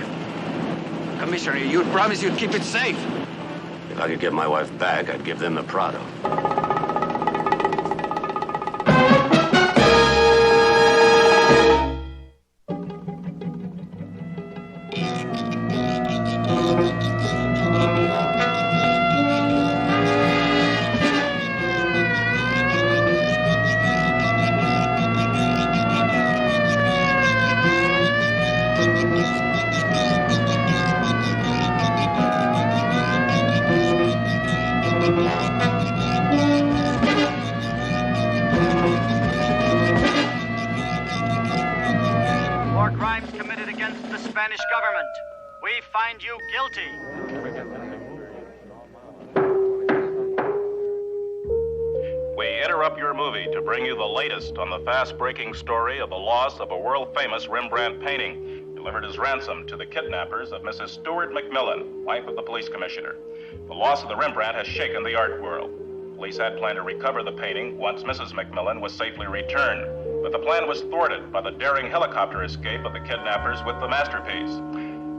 Commissioner, you promised you'd keep it safe. If I could get my wife back, I'd give them the Prado. For crimes committed against the Spanish government, we find you guilty. We interrupt your movie to bring you the latest on the fast-breaking story of the loss of a world-famous Rembrandt painting delivered as ransom to the kidnappers of Mrs. Stewart McMillan, wife of the police commissioner. The loss of the Rembrandt has shaken the art world. Police had planned to recover the painting once Mrs. McMillan was safely returned, but the plan was thwarted by the daring helicopter escape of the kidnappers with the masterpiece.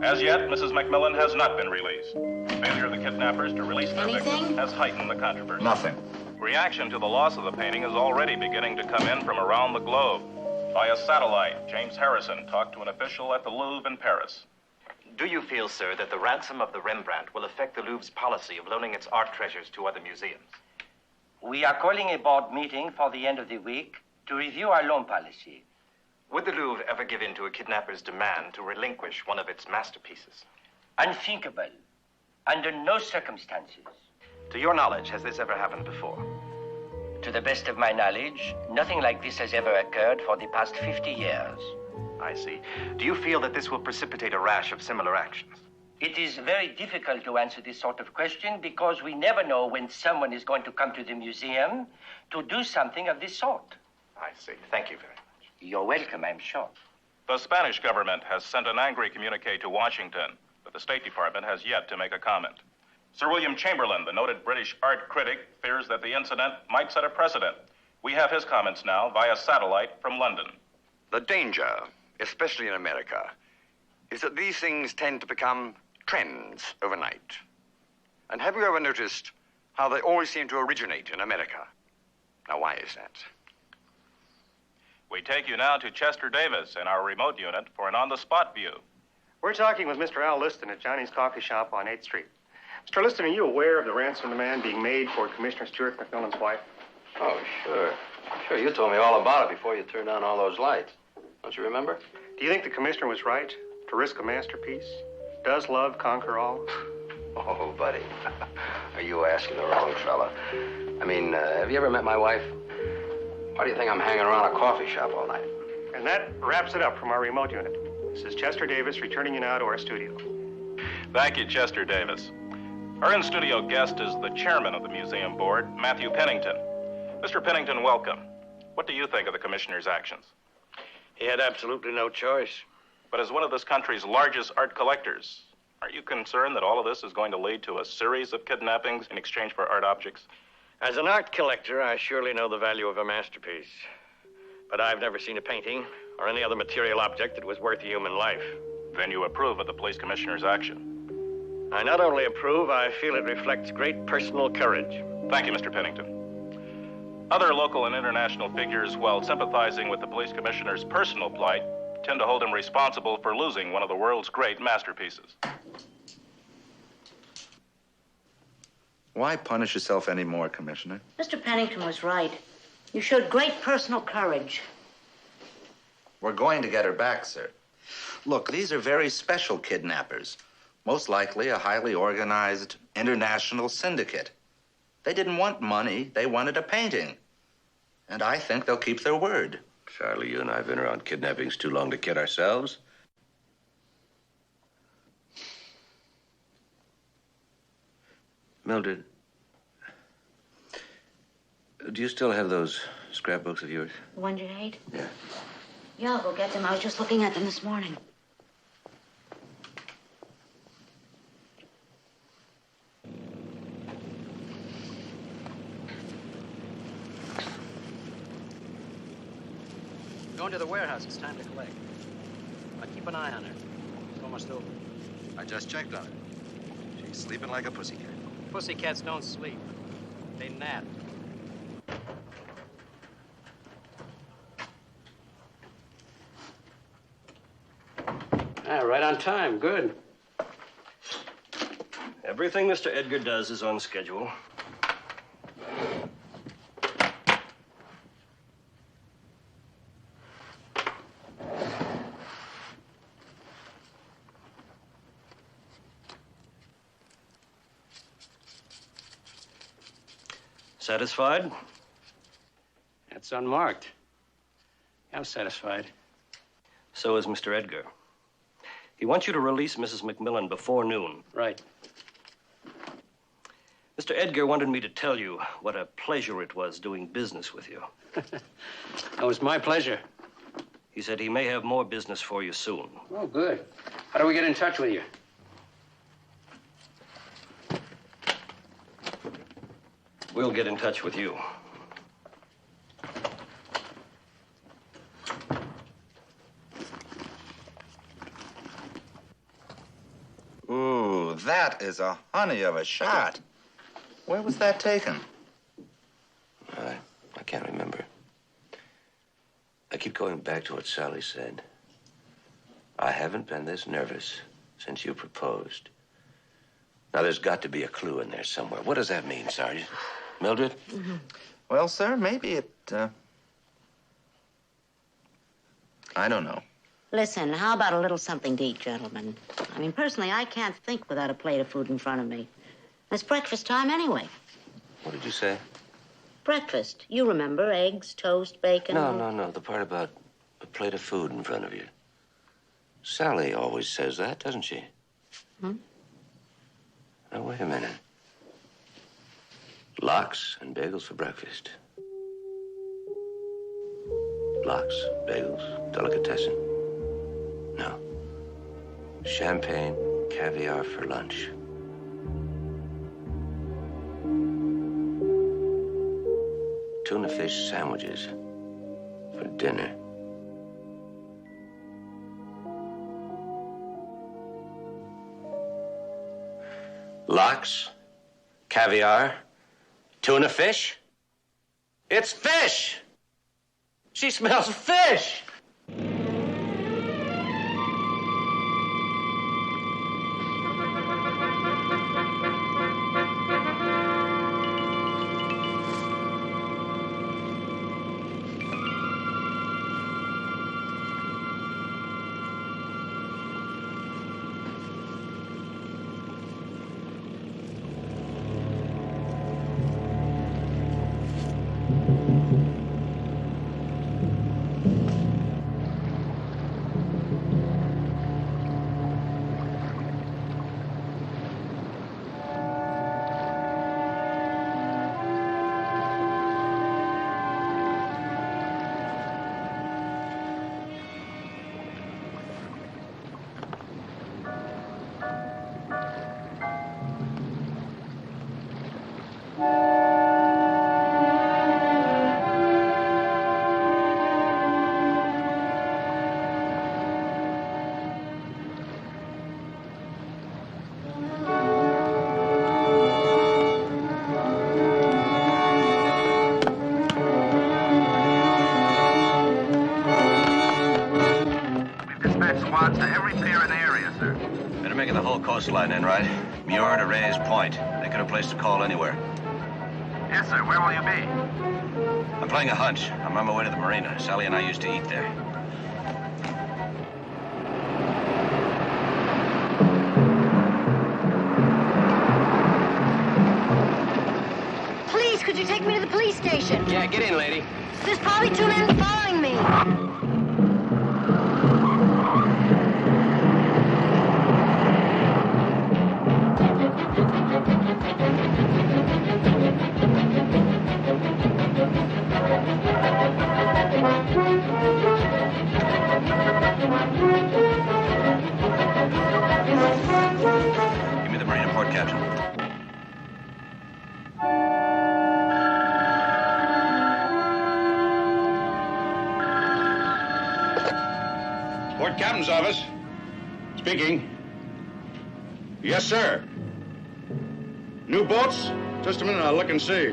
As yet, Mrs. McMillan has not been released. The failure of the kidnappers to release their victim has heightened the controversy. Nothing. Reaction to the loss of the painting is already beginning to come in from around the globe. Via satellite, James Harrison talked to an official at the Louvre in Paris. Do you feel, sir, that the ransom of the Rembrandt will affect the Louvre's policy of loaning its art treasures to other museums? We are calling a board meeting for the end of the week to review our loan policy. Would the Louvre ever give in to a kidnapper's demand to relinquish one of its masterpieces? Unthinkable. Under no circumstances. To your knowledge, has this ever happened before? To the best of my knowledge, nothing like this has ever occurred for the past 50 years. I see. Do you feel that this will precipitate a rash of similar actions? It is very difficult to answer this sort of question because we never know when someone is going to come to the museum to do something of this sort. I see. Thank you very much. You're welcome, I'm sure. The Spanish government has sent an angry communique to Washington, but the State Department has yet to make a comment. Sir William Chamberlain, the noted British art critic, fears that the incident might set a precedent. We have his comments now via satellite from London. The danger, especially in America, is that these things tend to become trends overnight. And have you ever noticed how they always seem to originate in America? Now, why is that? We take you now to Chester Davis in our remote unit for an on-the-spot view. We're talking with Mr. Al Liston at Johnny's Coffee Shop on 8th Street. Mr. Liston, are you aware of the ransom demand being made for Commissioner Stewart McMillan's wife? Oh, sure. Sure, you told me all about it before you turned on all those lights. Don't you remember? Do you think the commissioner was right to risk a masterpiece? Does love conquer all? Oh, buddy. Are you asking the wrong fella? I mean, have you ever met my wife? Why do you think I'm hanging around a coffee shop all night? And that wraps it up from our remote unit. This is Chester Davis returning you now to our studio. Thank you, Chester Davis. Our in-studio guest is the chairman of the museum board, Matthew Pennington. Mr. Pennington, welcome. What do you think of the commissioner's actions? He had absolutely no choice. But as one of this country's largest art collectors, are you concerned that all of this is going to lead to a series of kidnappings in exchange for art objects? As an art collector, I surely know the value of a masterpiece. But I've never seen a painting or any other material object that was worth a human life. Then you approve of the police commissioner's action? I not only approve, I feel it reflects great personal courage. Thank you, Mr. Pennington. Other local and international figures, while sympathizing with the police commissioner's personal plight, tend to hold him responsible for losing one of the world's great masterpieces. Why punish yourself anymore, Commissioner? Mr. Pennington was right. You showed great personal courage. We're going to get her back, sir. Look, these are very special kidnappers. Most likely a highly organized international syndicate. They didn't want money, they wanted a painting. And I think they'll keep their word. Charlie, you and I have been around kidnappings too long to kid ourselves. Mildred, do you still have those scrapbooks of yours? The ones you hate? Yeah. Yeah, I'll go get them. I was just looking at them this morning. Going to the warehouse. It's time to collect. But keep an eye on her. It's almost over. I just checked on her. She's sleeping like a pussycat. Pussycats don't sleep. They nap. Right on time. Good. Everything Mr. Edgar does is on schedule. Satisfied? That's unmarked. I'm satisfied. So is Mr. Edgar. He wants you to release Mrs. McMillan before noon. Right. Mr. Edgar wanted me to tell you what a pleasure it was doing business with you. That was my pleasure. He said he may have more business for you soon. Oh, good. How do we get in touch with you? We'll get in touch with you. Ooh, that is a honey of a shot. Where was that taken? I can't remember. I keep going back to what Sally said. I haven't been this nervous since you proposed. Now, there's got to be a clue in there somewhere. What does that mean, Sergeant? Mildred? Mm-hmm. Well, sir, maybe it, I don't know. Listen, how about a little something to eat, gentlemen? I mean, personally, I can't think without a plate of food in front of me. It's breakfast time anyway. What did you say? Breakfast. You remember, eggs, toast, bacon. No. The part about a plate of food in front of you. Sally always says that, doesn't she? Hmm? Now, wait a minute. Lox and bagels for breakfast. Lox, bagels, delicatessen. No. Champagne, caviar for lunch. Tuna fish sandwiches for dinner. Lox, caviar, tuna fish. It's fish! She smells fish! Squads to every pier in the area, sir. Better making the whole coastline in, right? Muir to Ray's Point. They could have placed a call anywhere. Yes, sir. Where will you be? I'm playing a hunch. I'm on my way to the marina. Sally and I used to eat there. Please, could you take me to the police station? Yeah, get in, lady. There's probably 2 men following me. Give me the marina port, Captain. Captain's office. Speaking. Yes, sir. New boats? Just a minute, I'll look and see.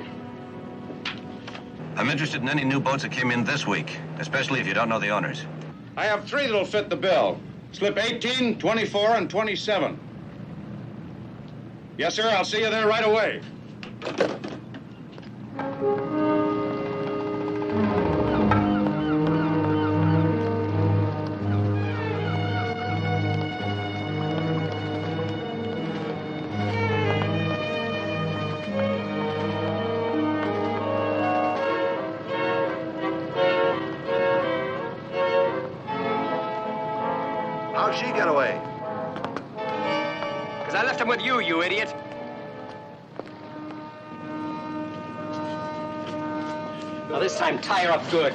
I'm interested in any new boats that came in this week, especially if you don't know the owners. I have 3 that'll fit the bill. Slip 18, 24, and 27. Yes, sir, I'll see you there right away. How'd she get away? Because I left him with you, you idiot. Now this time, tie her up good.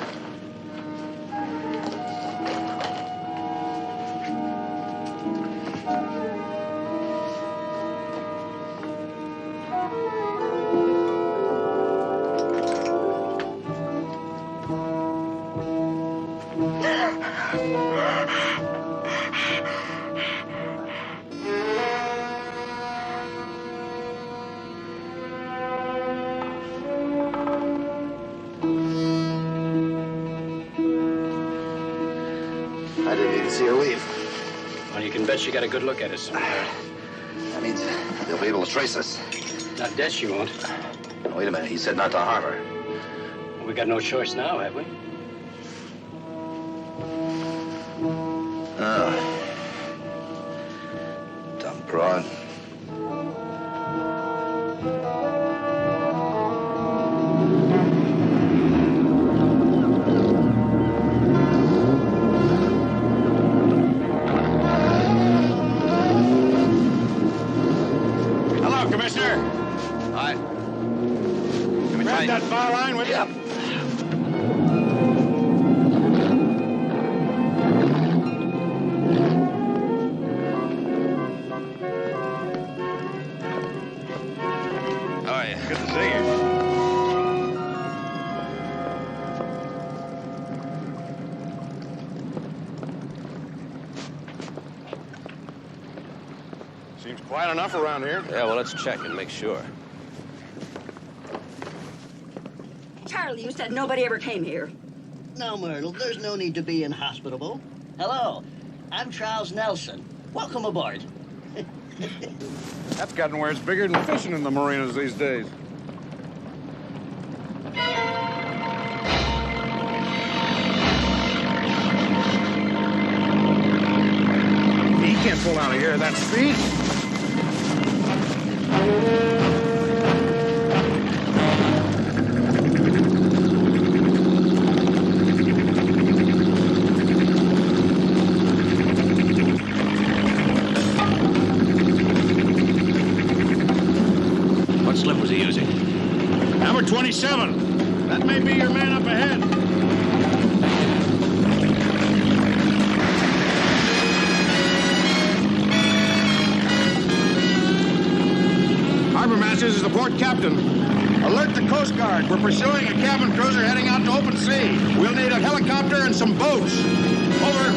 I didn't even see her leave. Well, you can bet she got a good look at us somewhere. That means they'll be able to trace us. Not dead, she won't. Wait a minute, he said not to harm her. We got no choice now, have we? Oh. Dumb broad. Hello, Commissioner. Hi. Grab that fire line, will you? Yep. How are you? Good to see you. Seems quiet enough around here. Yeah, well, let's check and make sure. Charlie, you said nobody ever came here. No, Myrtle, there's no need to be inhospitable. Hello, I'm Charles Nelson. Welcome aboard. That's gotten where it's bigger than fishing in the marinas these days. He can't pull out of here at that speed. What slip was he using? Number 27. That may be your man up ahead. Harbor Masters is the port captain. Alert the Coast Guard. We're pursuing a cabin cruiser heading out to open sea. We'll need a helicopter and some boats. Over.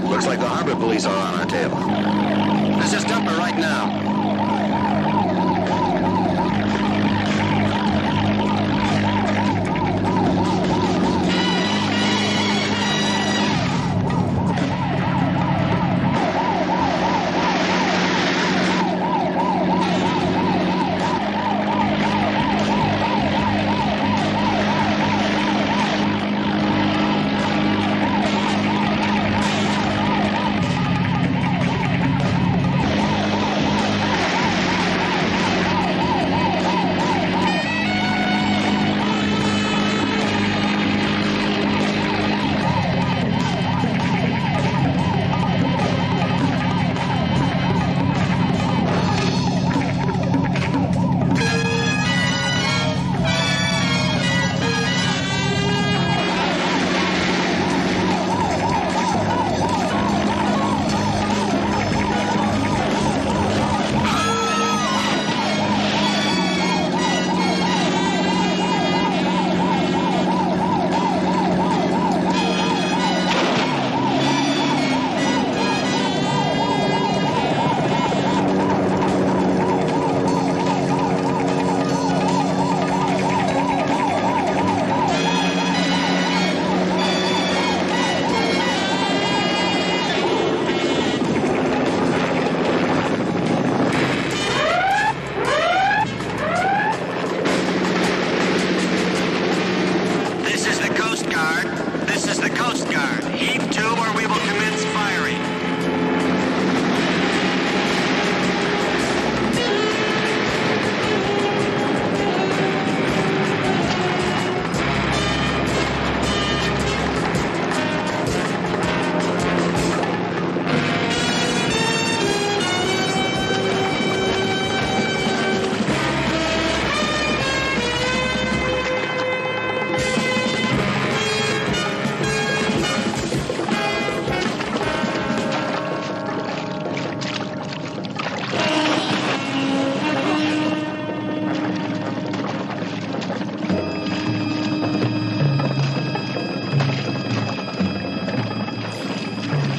Looks like the harbor police are on our tail. Let's just dump her right now.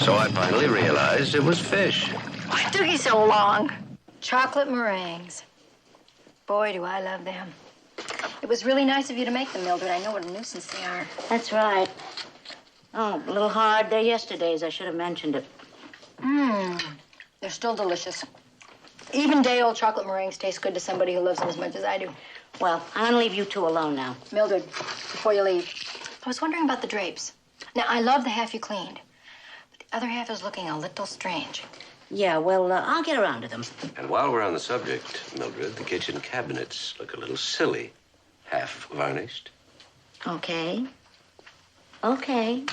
So I finally realized it was fish. Why took you so long? Chocolate meringues. Boy, do I love them. It was really nice of you to make them, Mildred. I know what a nuisance they are. That's right. Oh, a little hard. They're yesterday's. I should have mentioned it. They're still delicious. Even day-old chocolate meringues taste good to somebody who loves them as much as I do. Well, I'm going to leave you two alone now. Mildred, before you leave, I was wondering about the drapes. Now, I love the half you cleaned, but the other half is looking a little strange. Yeah, well, I'll get around to them. And while we're on the subject, Mildred, the kitchen cabinets look a little silly. Half varnished. Okay. Okay.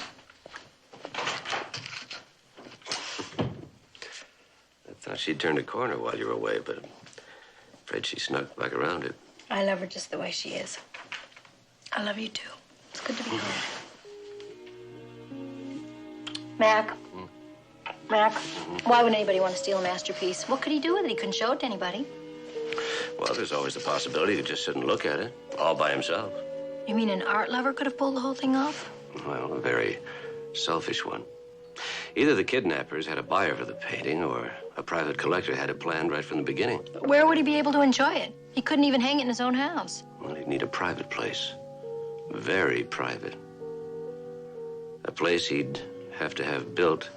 I thought she'd turned a corner while you were away, but I'm afraid she snuck back around it. I love her just the way she is. I love you, too. It's good to be heard. Mac. Mac, why would anybody want to steal a masterpiece? What could he do with it? He couldn't show it to anybody. Well, there's always the possibility to just sit and look at it, all by himself. You mean an art lover could have pulled the whole thing off? Well, a very selfish one. Either the kidnappers had a buyer for the painting, or a private collector had it planned right from the beginning. Where would he be able to enjoy it? He couldn't even hang it in his own house. Well, he'd need a private place. Very private. A place he'd have to have built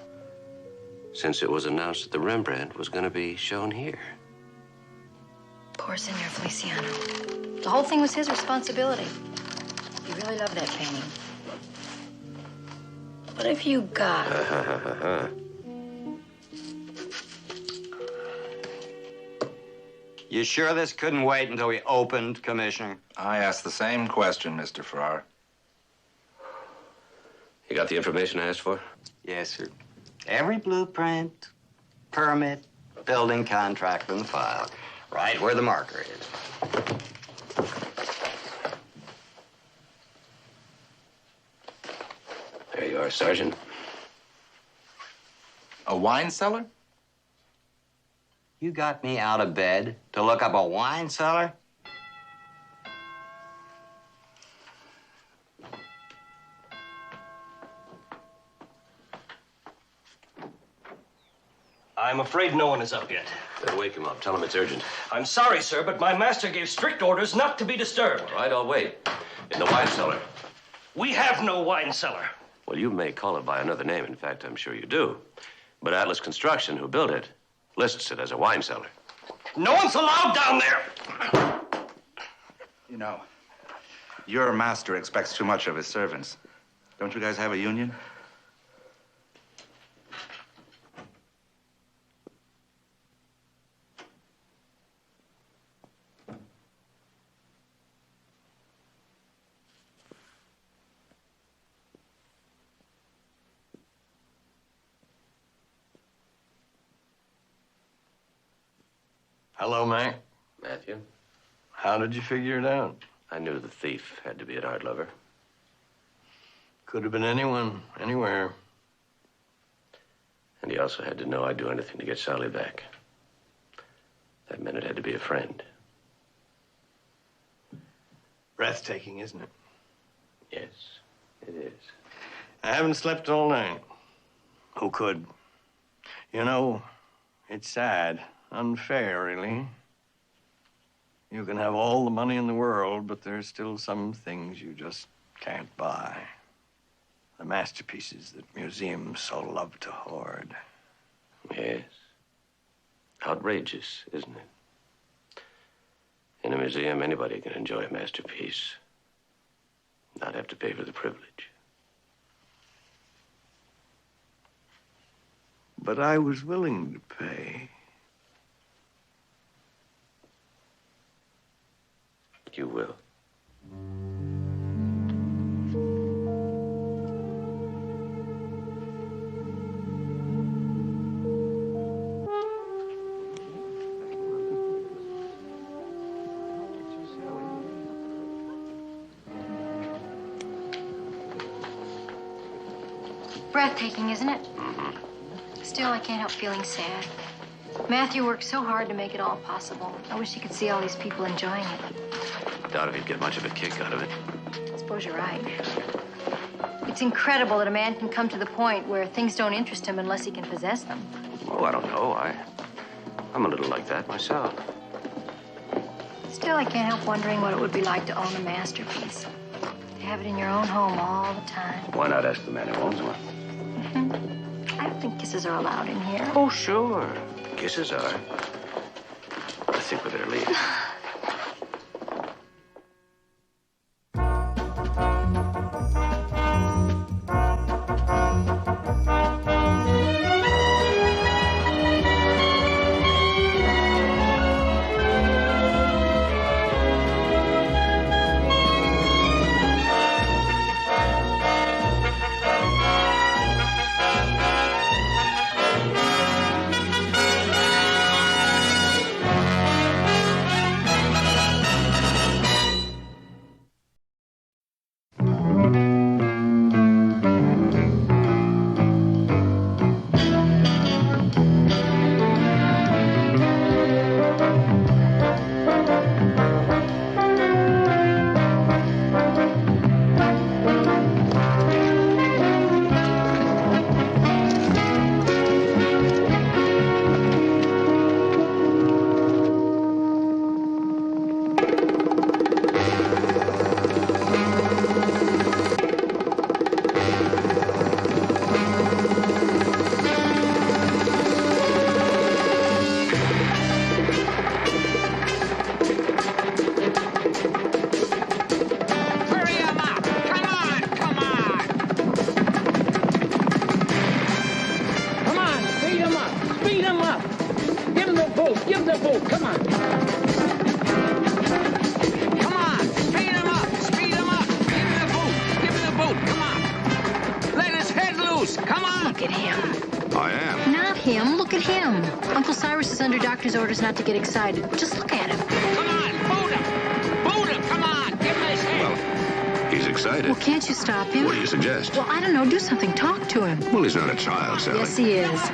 since it was announced that the Rembrandt was going to be shown here. Poor Senor Feliciano. The whole thing was his responsibility. He really loved that painting. What have you got? You sure this couldn't wait until we opened, Commissioner? I asked the same question, Mr. Farrar. You got the information I asked for? Yes, sir. Every blueprint, permit, building contract in the file. Right where the marker is. There you are, Sergeant. A wine cellar? You got me out of bed to look up a wine cellar? I'm afraid no one is up yet. Then wake him up. Tell him it's urgent. I'm sorry, sir, but my master gave strict orders not to be disturbed. All right, I'll wait. In the wine cellar. We have no wine cellar. Well, you may call it by another name. In fact, I'm sure you do. But Atlas Construction, who built it, lists it as a wine cellar. No one's allowed down there. You know, your master expects too much of his servants. Don't you guys have a union? Hello, Mac. Matthew? How did you figure it out? I knew the thief had to be an art lover. Could have been anyone, anywhere. And he also had to know I'd do anything to get Sally back. That meant it had to be a friend. Breathtaking, isn't it? Yes, it is. I haven't slept all night. Who could? You know, it's sad. Unfair, really. You can have all the money in the world, but there's still some things you just can't buy. The masterpieces that museums so love to hoard. Yes. Outrageous, isn't it? In a museum, anybody can enjoy a masterpiece. Not have to pay for the privilege. But I was willing to pay. You will. Breathtaking, isn't it? Still, I can't help feeling sad. Matthew worked so hard to make it all possible. I wish he could see all these people enjoying it. Doubt if he'd get much of a kick out of it. I suppose you're right. It's incredible that a man can come to the point where things don't interest him unless he can possess them. Oh, I don't know. I'm a little like that myself. Still, I can't help wondering what it would be like to own a masterpiece. To have it in your own home all the time. Why not ask the man who owns one? I don't think kisses are allowed in here. Oh, sure. Kisses are. I think we better leave. Orders not to get excited. Just look at him. Come on, boot him! Boot him! Come on, give him his head! Well, he's excited. Well, can't you stop him? What do you suggest? Well, I don't know. Do something. Talk to him. Well, he's not a child, Sally. Yes, he is.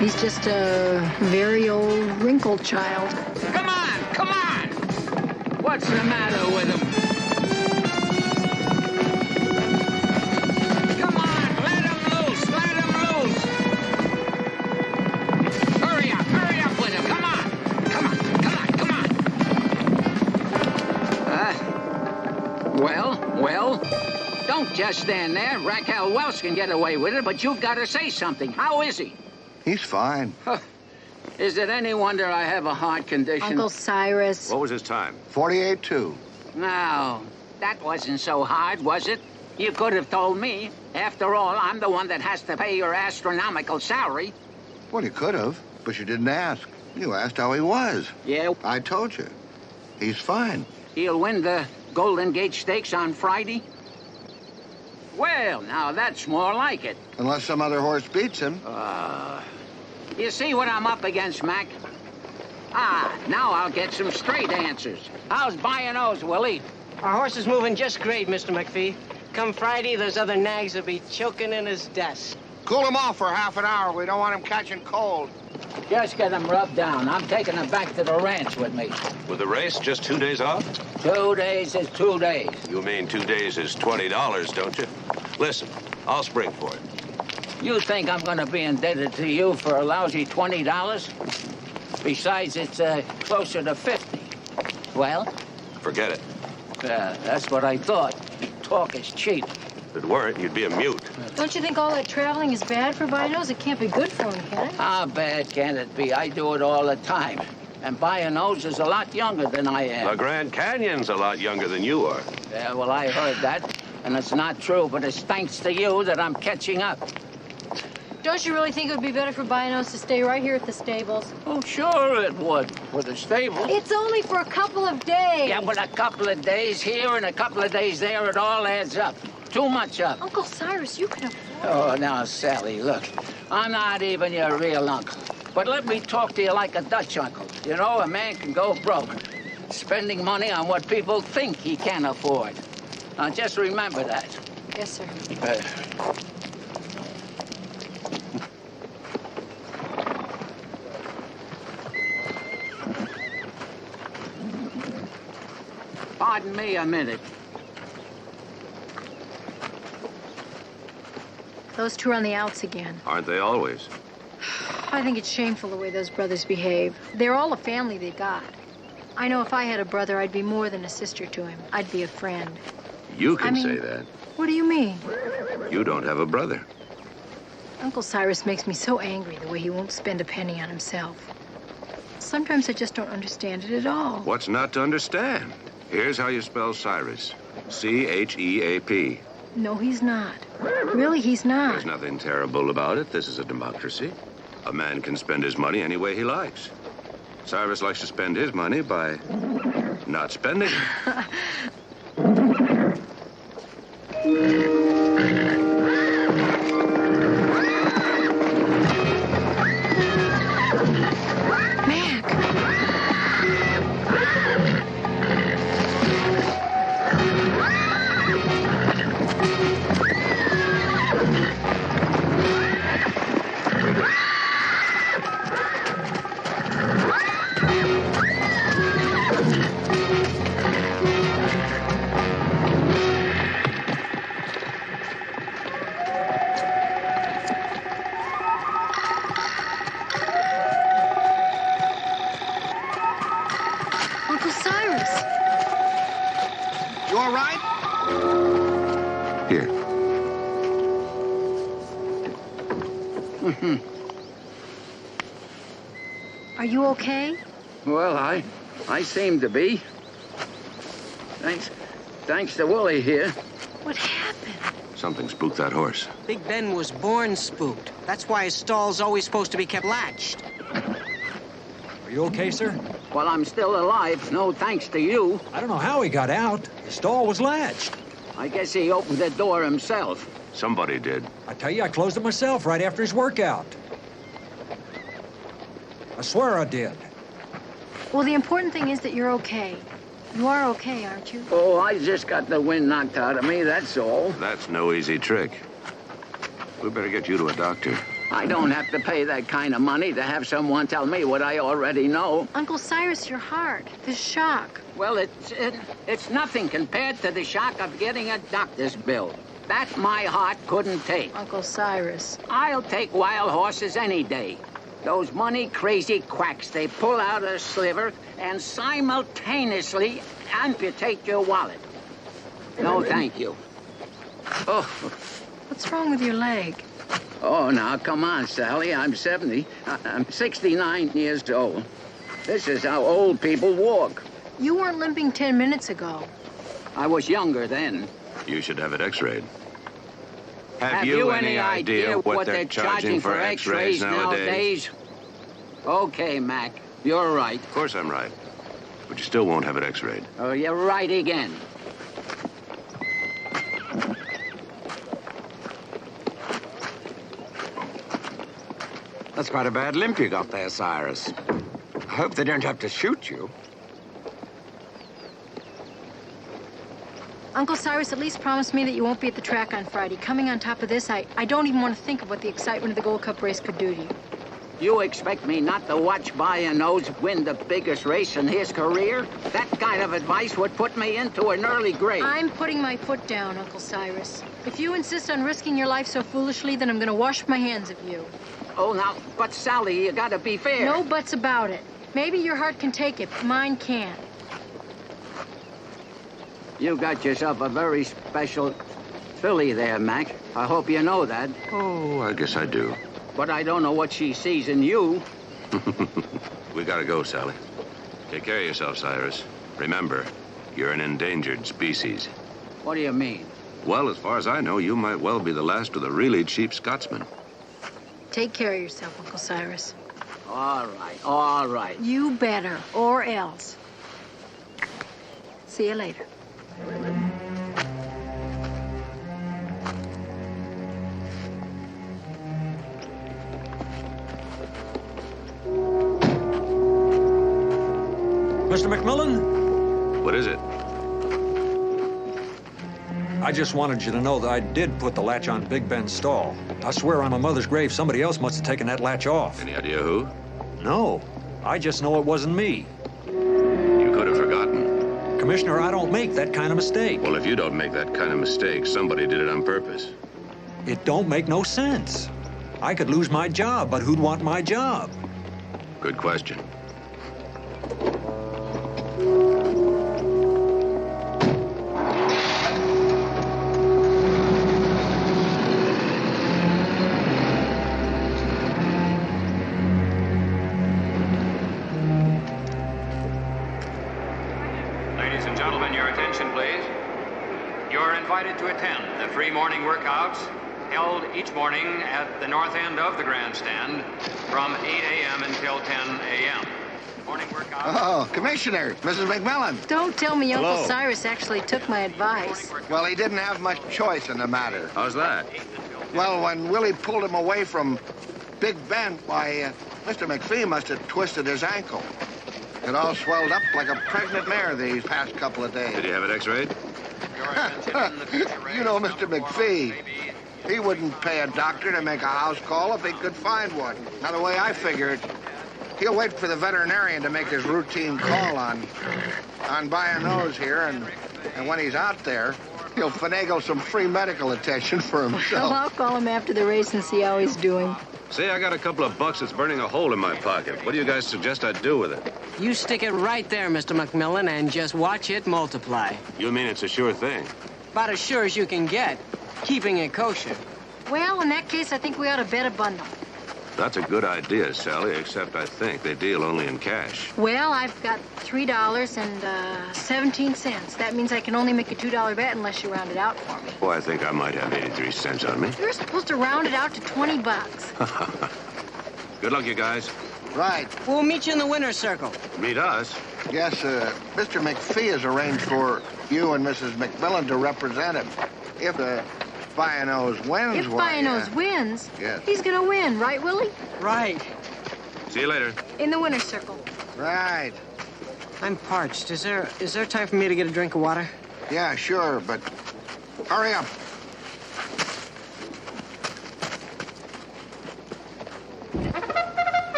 He's just a very old, wrinkled child. Come on! Come on! What's the matter with him? Just stand there. Raquel Welch can get away with it, but you've got to say something. How is he? He's fine. Is it any wonder I have a heart condition? Uncle Cyrus. What was his time? 48.2. No, that wasn't so hard, was it? You could have told me. After all, I'm the one that has to pay your astronomical salary. Well, you could have, but you didn't ask. You asked how he was. Yeah? I told you. He's fine. He'll win the Golden Gate Stakes on Friday? Well, now that's more like it. Unless some other horse beats him. You see what I'm up against, Mac? Now I'll get some straight answers. How's Bio-Nose, Willie? Our horse is moving just great, Mr. McPhee. Come Friday, those other nags will be choking in his desk. Cool him off for half an hour. We don't want him catching cold. Just get him rubbed down. I'm taking him back to the ranch with me. With the race, just 2 days off? 2 days is 2 days. You mean 2 days is $20, don't you? Listen, I'll spring for it. You think I'm going to be indebted to you for a lousy $20? Besides, it's closer to 50. Well? Forget it. That's what I thought. Talk is cheap. If it weren't, you'd be a mute. Don't you think all that traveling is bad for Bio-Nose? It can't be good for him, can it? How bad can it be? I do it all the time. And Bio-Nose is a lot younger than I am. The Grand Canyon's a lot younger than you are. Yeah, well, I heard that. And it's not true, but it's thanks to you that I'm catching up. Don't you really think it would be better for Bio-Nose to stay right here at the stables? Oh, sure it would. For the stables. It's only for a couple of days. Yeah, but a couple of days here and a couple of days there, it all adds up. Too much up. Uncle Cyrus, you can afford... Oh, now, Sally, look. I'm not even your real uncle. But let me talk to you like a Dutch uncle. You know, a man can go broke, spending money on what people think he can afford. Now, just remember that. Yes, sir. Pardon me a minute. Those two are on the outs again. Aren't they always? I think it's shameful the way those brothers behave. They're all the family they got. I know if I had a brother, I'd be more than a sister to him. I'd be a friend. You can say that. What do you mean? You don't have a brother. Uncle Cyrus makes me so angry the way he won't spend a penny on himself. Sometimes I just don't understand it at all. What's not to understand? Here's how you spell Cyrus. C-H-E-A-P. No, he's not. Really, he's not. There's nothing terrible about it. This is a democracy. A man can spend his money any way he likes. Cyrus likes to spend his money by not spending it. Uncle Cyrus! You all right? Here. Are you okay? Well, I seem to be. Thanks to Wooly here. What happened? Something spooked that horse. Big Ben was born spooked. That's why his stall's always supposed to be kept latched. Are you okay, sir? Well, I'm still alive, no thanks to you. I don't know how he got out. The stall was latched. I guess he opened the door himself. Somebody did. I tell you, I closed it myself right after his workout. I swear I did. Well, the important thing is that you're okay. You are okay, aren't you? Oh, I just got the wind knocked out of me, that's all. That's no easy trick. We better get you to a doctor. I don't have to pay that kind of money to have someone tell me what I already know. Uncle Cyrus, your heart, the shock. Well, it's nothing compared to the shock of getting a doctor's bill. That my heart couldn't take. Uncle Cyrus. I'll take wild horses any day. Those money-crazy quacks, they pull out a sliver and simultaneously amputate your wallet. No, thank you. Oh. What's wrong with your leg? Oh, now, come on, Sally. I'm 70. I'm 69 years old. This is how old people walk. You weren't limping 10 minutes ago. I was younger then. You should have it x-rayed. Have you any idea what they're charging for x-rays nowadays? Okay, Mac. You're right. Of course I'm right. But you still won't have it x-rayed. Oh, you're right again. That's quite a bad limp you got there, Cyrus. I hope they don't have to shoot you. Uncle Cyrus, at least promise me that you won't be at the track on Friday. Coming on top of this, I don't even want to think of what the excitement of the Gold Cup race could do to you. You expect me not to watch By-a-Nose win the biggest race in his career? That kind of advice would put me into an early grave. I'm putting my foot down, Uncle Cyrus. If you insist on risking your life so foolishly, then I'm going to wash my hands of you. Oh, now, but Sally, you gotta be fair. No buts about it. Maybe your heart can take it, but mine can't. You got yourself a very special filly there, Mac. I hope you know that. Oh, I guess I do. But I don't know what she sees in you. We gotta go, Sally. Take care of yourself, Cyrus. Remember, you're an endangered species. What do you mean? Well, as far as I know, you might well be the last of the really cheap Scotsmen. Take care of yourself, Uncle Cyrus. All right, all right. You better, or else. See you later. Mr. McMillan? What is it? I just wanted you to know that I did put the latch on Big Ben's stall. I swear on my mother's grave, somebody else must have taken that latch off. Any idea who? No. I just know it wasn't me. You could have forgotten. Commissioner, I don't make that kind of mistake. Well, if you don't make that kind of mistake, somebody did it on purpose. It don't make no sense. I could lose my job, but who'd want my job? Good question. Ladies and gentlemen, your attention, please. You're invited to attend the free morning workouts held each morning at the north end of the grandstand from 8 a.m. until 10 a.m. Morning workouts. Oh, Commissioner, Mrs. McMillan. Don't tell me Uncle Hello. Cyrus actually took my advice. Well, he didn't have much choice in the matter. How's that? Well, when Willie pulled him away from Big Ben, why, Mr. McPhee must have twisted his ankle. It all swelled up like a pregnant mare these past couple of days. Did you have it x-rayed? You know, Mr. McPhee, he wouldn't pay a doctor to make a house call if he could find one. Now, the way I figure it, he'll wait for the veterinarian to make his routine call on buying those here, and when he's out there, he'll finagle some free medical attention for Well, himself. I'll call him after the race and see how he's doing. Say, I got a couple of bucks that's burning a hole in my pocket. What do you guys suggest I do with it? You stick it right there, Mr. McMillan, and just watch it multiply. You mean it's a sure thing? About as sure as you can get, keeping it kosher. Well, in that case, I think we ought to bet a bundle. That's a good idea, Sally, except I think they deal only in cash. Well, I've got $3.17. That means I can only make a $2 bet unless you round it out for me. Boy, I think I might have 83 cents on me. You're supposed to round it out to 20 bucks. Good luck, you guys. Right. We'll meet you in the winner's circle. Meet us? Yes, Mr. McPhee has arranged for you and Mrs. McMillan to represent him. If Bionos wins, If why, Bionos wins, yes. he's gonna win, right, Willie? Right. See you later. In the winner's circle. Right. I'm parched. Is there time for me to get a drink of water? Yeah, sure, but hurry up.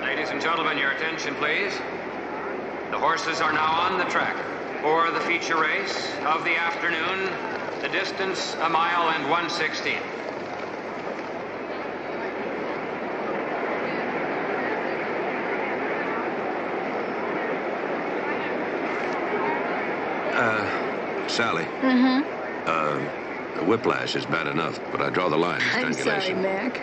Ladies and gentlemen, your attention, please. The horses are now on the track for the feature race of the afternoon. The distance, 1 mile and 1/16. Sally. Mm-hmm. Whiplash is bad enough, but I draw the line in I'm sorry, strangulation. Mac.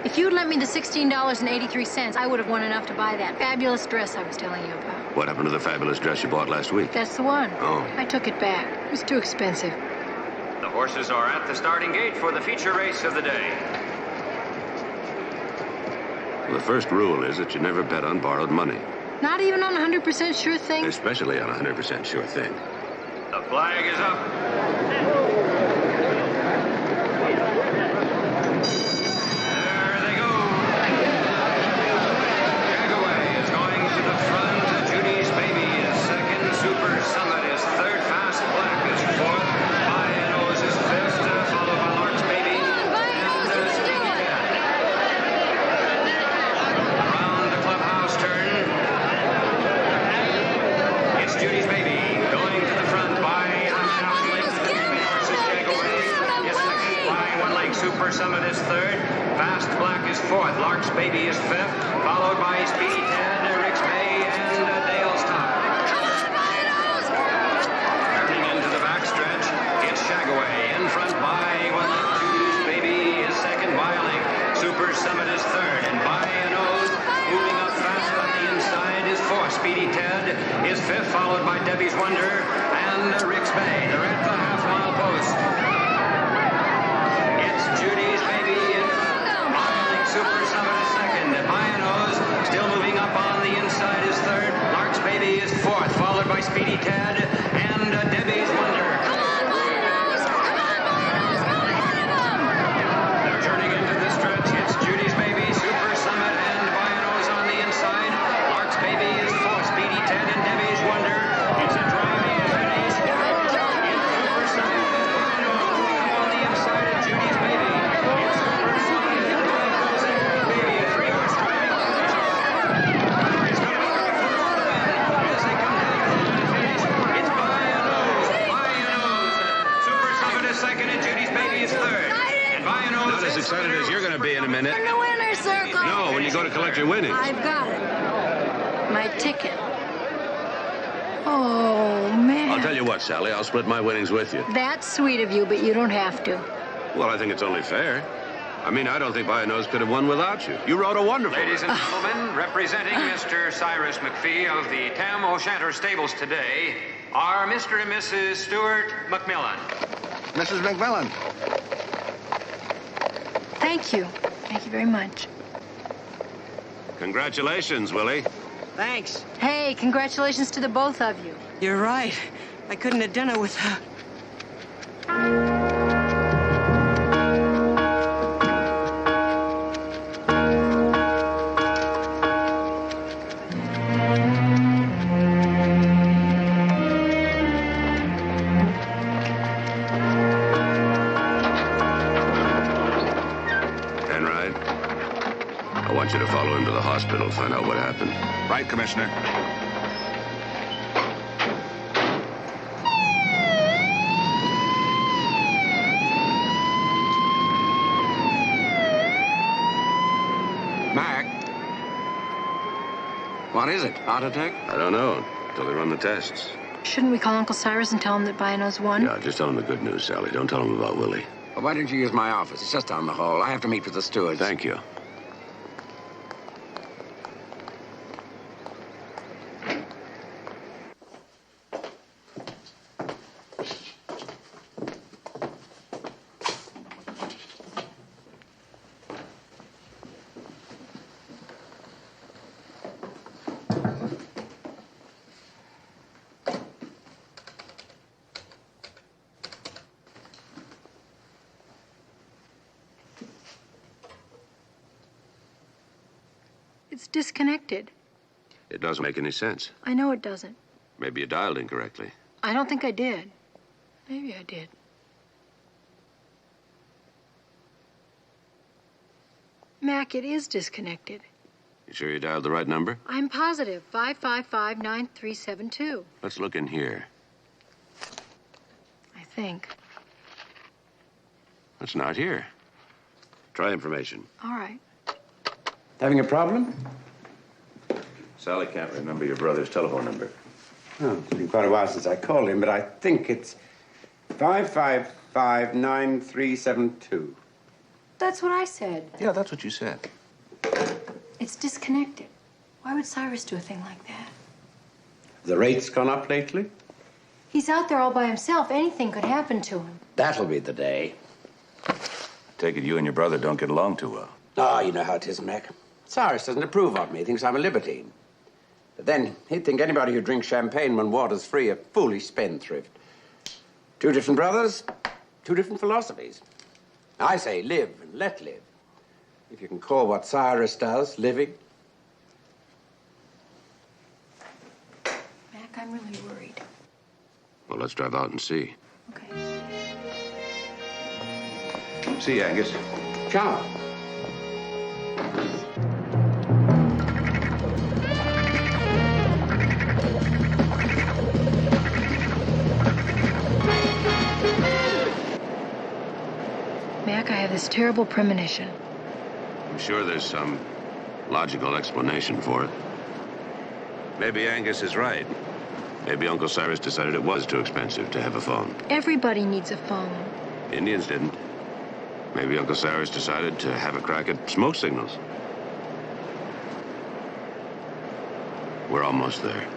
If you'd lent me the $16.83, I would have won enough to buy that fabulous dress I was telling you about. What happened to the fabulous dress you bought last week? That's the one. Oh. I took it back. It was too expensive. The horses are at the starting gate for the feature race of the day. Well, the first rule is that you never bet on borrowed money, Not even on a 100% sure thing. especially on a 100% sure thing. The flag is up. There they go. Jagaway is going to the front. Judy's Baby is second. Super Summit is third. Fast Black is fourth. Bionos is fifth, followed by Lark's Baby. Around the clubhouse turn. It's Judy's Baby going to the front by half length. Horses Jagaway is second by 1 length. Super Summit is third. Fast Black is fourth. Lark's Baby is fifth, followed by Speedy Ted, Rick's Bay, and Dale's Top. Turning into the backstretch, it's Jagaway in front by 1 length. Judy's Baby is second by a length. Super Summit is third, and by a nose, moving up fast on the inside is fourth. Speedy Ted is fifth, followed by Debbie's Wonder and Rick's Bay. They're at the half-mile post. It's Judy's Baby in front. Super Summit is second. Bionos still moving up on the inside is third. Lark's Baby is fourth, followed by Speedy Ted and Debbie's Wonder. They're turning into the stretch. It's Judy's Baby, Super Summit, and Bionos on the inside. Lark's Baby is fourth. Speedy Ted and Debbie's Wonder. It's a driving finish. It's Super Summit and Bionos moving up on the inside of Judy's Baby. It's the winner's circle. No, when you go to collect your winnings. I've got it. My ticket. Oh, man. I'll tell you what, Sally, I'll split my winnings with you. That's sweet of you, but you don't have to. Well, I think it's only fair. I mean, I don't think By a Nose could have won without you. You wrote a wonderful... Ladies and gentlemen, representing Mr. Cyrus McPhee of the Tam O'Shanter Stables today are Mr. and Mrs. Stuart McMillan. Mrs. McMillan. Thank you. Thank you very much. Congratulations, Willie. Thanks. Hey, congratulations to the both of you. You're right. I couldn't have done it without... I want you to follow him to the hospital, find out what happened. Right, Commissioner. Mac? What is it? Heart attack? I don't know, until they run the tests. Shouldn't we call Uncle Cyrus and tell him that Bianos won? Yeah, just tell him the good news, Sally. Don't tell him about Willie. Well, why don't you use my office? It's just down the hall. I have to meet with the stewards. Thank you. It's disconnected. It doesn't make any sense. I know it doesn't. Maybe you dialed incorrectly. I don't think I did. Maybe I did. Mac, it is disconnected. You sure you dialed the right number? I'm positive. 555-9372. Let's look in here. I think. It's not here. Try information. All right. Having a problem? Sally can't remember your brother's telephone number. Oh, it's been quite a while since I called him, but I think it's 555-9372. That's what I said. Yeah, that's what you said. It's disconnected. Why would Cyrus do a thing like that? The rate's gone up lately? He's out there all by himself. Anything could happen to him. That'll be the day. Take it you and your brother don't get along too well. Oh, you know how it is, Mac. Cyrus doesn't approve of me, thinks I'm a libertine. But then he'd think anybody who drinks champagne when water's free a foolish spendthrift. Two different brothers, two different philosophies. I say live and let live. If you can call what Cyrus does living. Mac, I'm really worried. Well, let's drive out and see. Okay. See you, Angus. Ciao. Mac, I have this terrible premonition. I'm sure there's some logical explanation for it. Maybe Angus is right. Maybe Uncle Cyrus decided it was too expensive to have a phone. Everybody needs a phone. Indians didn't. Maybe Uncle Cyrus decided to have a crack at smoke signals. We're almost there.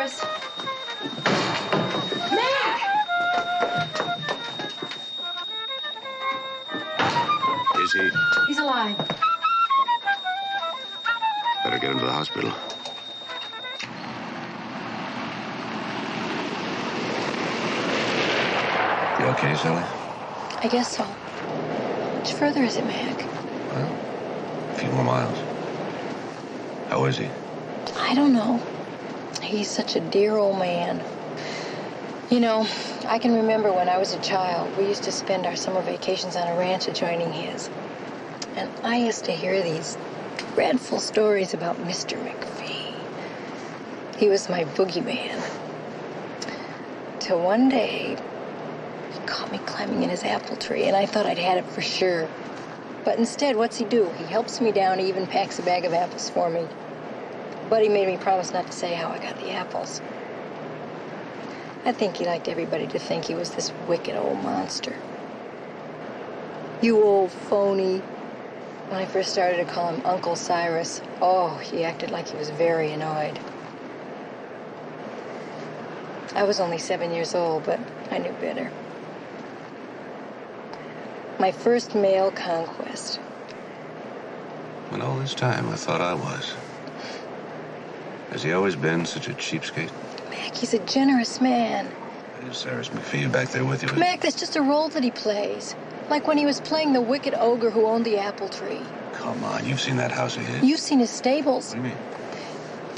Cyrus. Mac! Is he? He's alive. Better get him to the hospital. You okay, Sally? I guess so. How much further is it, Mac? A few more miles. How is he? I don't know. He's such a dear old man. You know, I can remember when I was a child, we used to spend our summer vacations on a ranch adjoining his. And I used to hear these dreadful stories about Mr. McPhee. He was my boogeyman. Till one day, he caught me climbing in his apple tree, and I thought I'd had it for sure. But instead, what's he do? He helps me down, he even packs a bag of apples for me. But he made me promise not to say how I got the apples. I think he liked everybody to think he was this wicked old monster. You old phony. When I first started to call him Uncle Cyrus, oh, he acted like he was very annoyed. I was only 7 years old, but I knew better. My first male conquest. And all this time, I thought I was. Has he always been such a cheapskate? Mac, he's a generous man. Is Cyrus McPhee back there with you? Mac, that's just a role that he plays. Like when he was playing the wicked ogre who owned the apple tree. Come on, you've seen that house of his? You've seen his stables. What do you mean?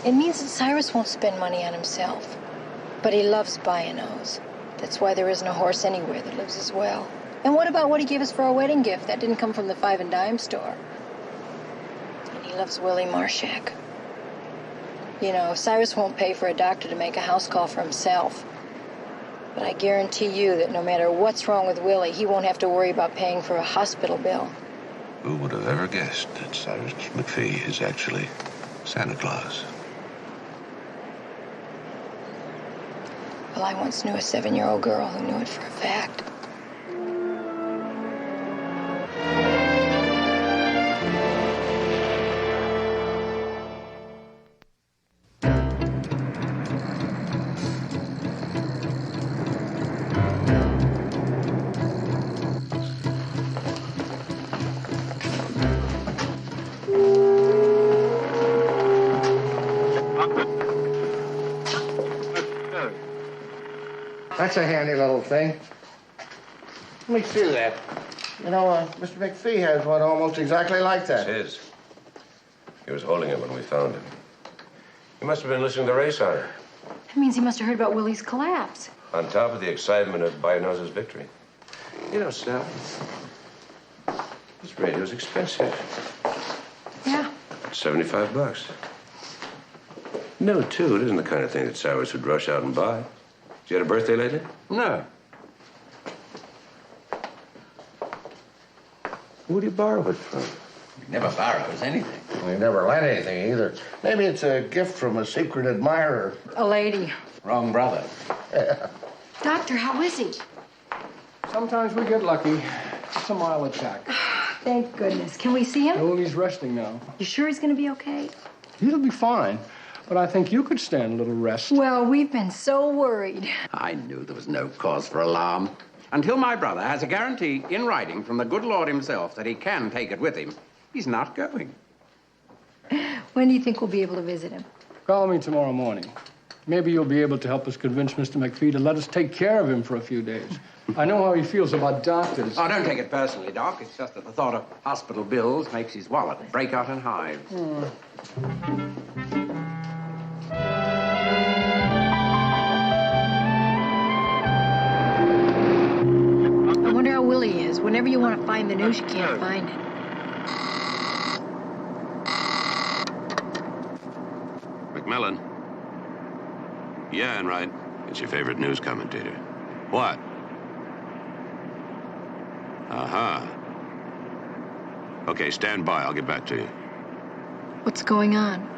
It means that Cyrus won't spend money on himself. But he loves Bianos. That's why there isn't a horse anywhere that lives as well. And what about what he gave us for our wedding gift? That didn't come from the 5 and dime store. And he loves Willie Marshak. You know, Cyrus won't pay for a doctor to make a house call for himself. But I guarantee you that no matter what's wrong with Willie, he won't have to worry about paying for a hospital bill. Who would have ever guessed that Cyrus McPhee is actually Santa Claus? Well, I once knew a 7-year-old girl who knew it for a fact. That's a handy little thing. Let me see that. You know, Mr. McPhee has one almost exactly like that. It's his. He was holding it when we found him. He must have been listening to the race on it. That means he must have heard about Willie's collapse. On top of the excitement of Bianos's victory. You know, Sal, this radio's expensive. Yeah. $75. No, too. It isn't the kind of thing that Cyrus would rush out and buy. Did you had a birthday lately? No. Who do you borrow it from? He never borrows anything. Well, he never lent anything either. Maybe it's a gift from a secret admirer. A lady. Wrong brother. Yeah. Doctor, how is he? Sometimes we get lucky. It's a mild attack. Thank goodness. Can we see him? Oh, he's resting now. You sure he's going to be okay? He'll be fine. But I think you could stand a little rest. Well, we've been so worried. I knew there was no cause for alarm. Until my brother has a guarantee in writing from the good Lord himself that he can take it with him, he's not going. When do you think we'll be able to visit him? Call me tomorrow morning. Maybe you'll be able to help us convince Mr. McPhee to let us take care of him for a few days. I know how he feels about doctors. Oh, don't take it personally, Doc. It's just that the thought of hospital bills makes his wallet break out in hives. I wonder how Willie is. Whenever you want to find the news, you can't find it. McMillan. Yeah, Enright. It's your favorite news commentator. What? Uh-huh. Okay, stand by. I'll get back to you. What's going on?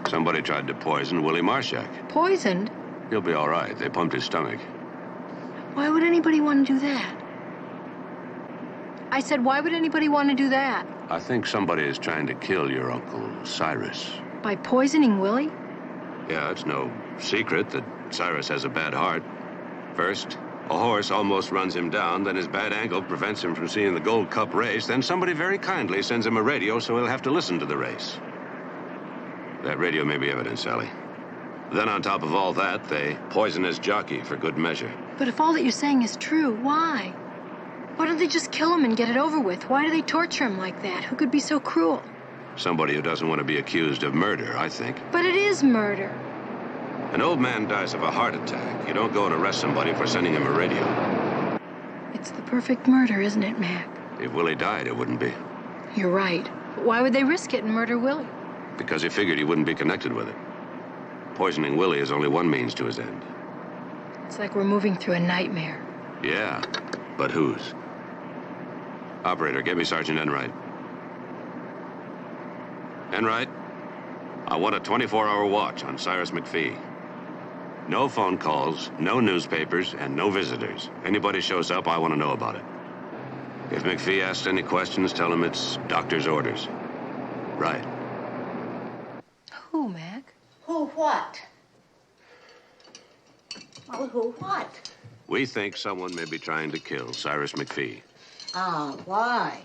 Somebody tried to poison Willie Marshak. Poisoned? He'll be all right. They pumped his stomach. Why would anybody want to do that? I said, why would anybody want to do that? I think somebody is trying to kill your Uncle Cyrus. By poisoning Willie? Yeah, it's no secret that Cyrus has a bad heart. First, a horse almost runs him down, then his bad ankle prevents him from seeing the Gold Cup race, then somebody very kindly sends him a radio so he'll have to listen to the race. That radio may be evidence, Sally. Then on top of all that, they poison his jockey for good measure. But if all that you're saying is true, why? Why don't they just kill him and get it over with? Why do they torture him like that? Who could be so cruel? Somebody who doesn't want to be accused of murder, I think. But it is murder. An old man dies of a heart attack. You don't go and arrest somebody for sending him a radio. It's the perfect murder, isn't it, Mac? If Willie died, it wouldn't be. You're right. But why would they risk it and murder Willie? Because he figured he wouldn't be connected with it. Poisoning Willie is only one means to his end. It's like we're moving through a nightmare. Yeah, but whose? Operator, get me Sergeant Enright. Enright, I want a 24-hour watch on Cyrus McPhee. No phone calls, no newspapers, and no visitors. Anybody shows up, I want to know about it. If McPhee asks any questions, tell him it's doctor's orders. Right. Who, Mac? Who what? Well, who what? We think someone may be trying to kill Cyrus McPhee. Ah, why?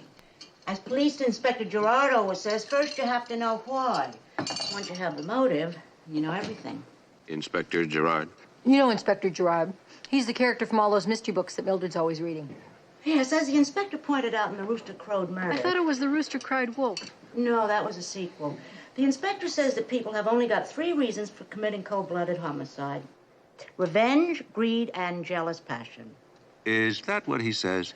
As Police Inspector Gerardo says, first you have to know why. Once you have the motive, you know everything. Inspector Gerard? You know Inspector Gerard. He's the character from all those mystery books that Mildred's always reading. Yes, as the inspector pointed out in The Rooster Crowed Murder. I thought it was The Rooster Cried Wolf. No, that was a sequel. The inspector says that people have only got 3 reasons for committing cold-blooded homicide. Revenge, greed, and jealous passion. Is that what he says?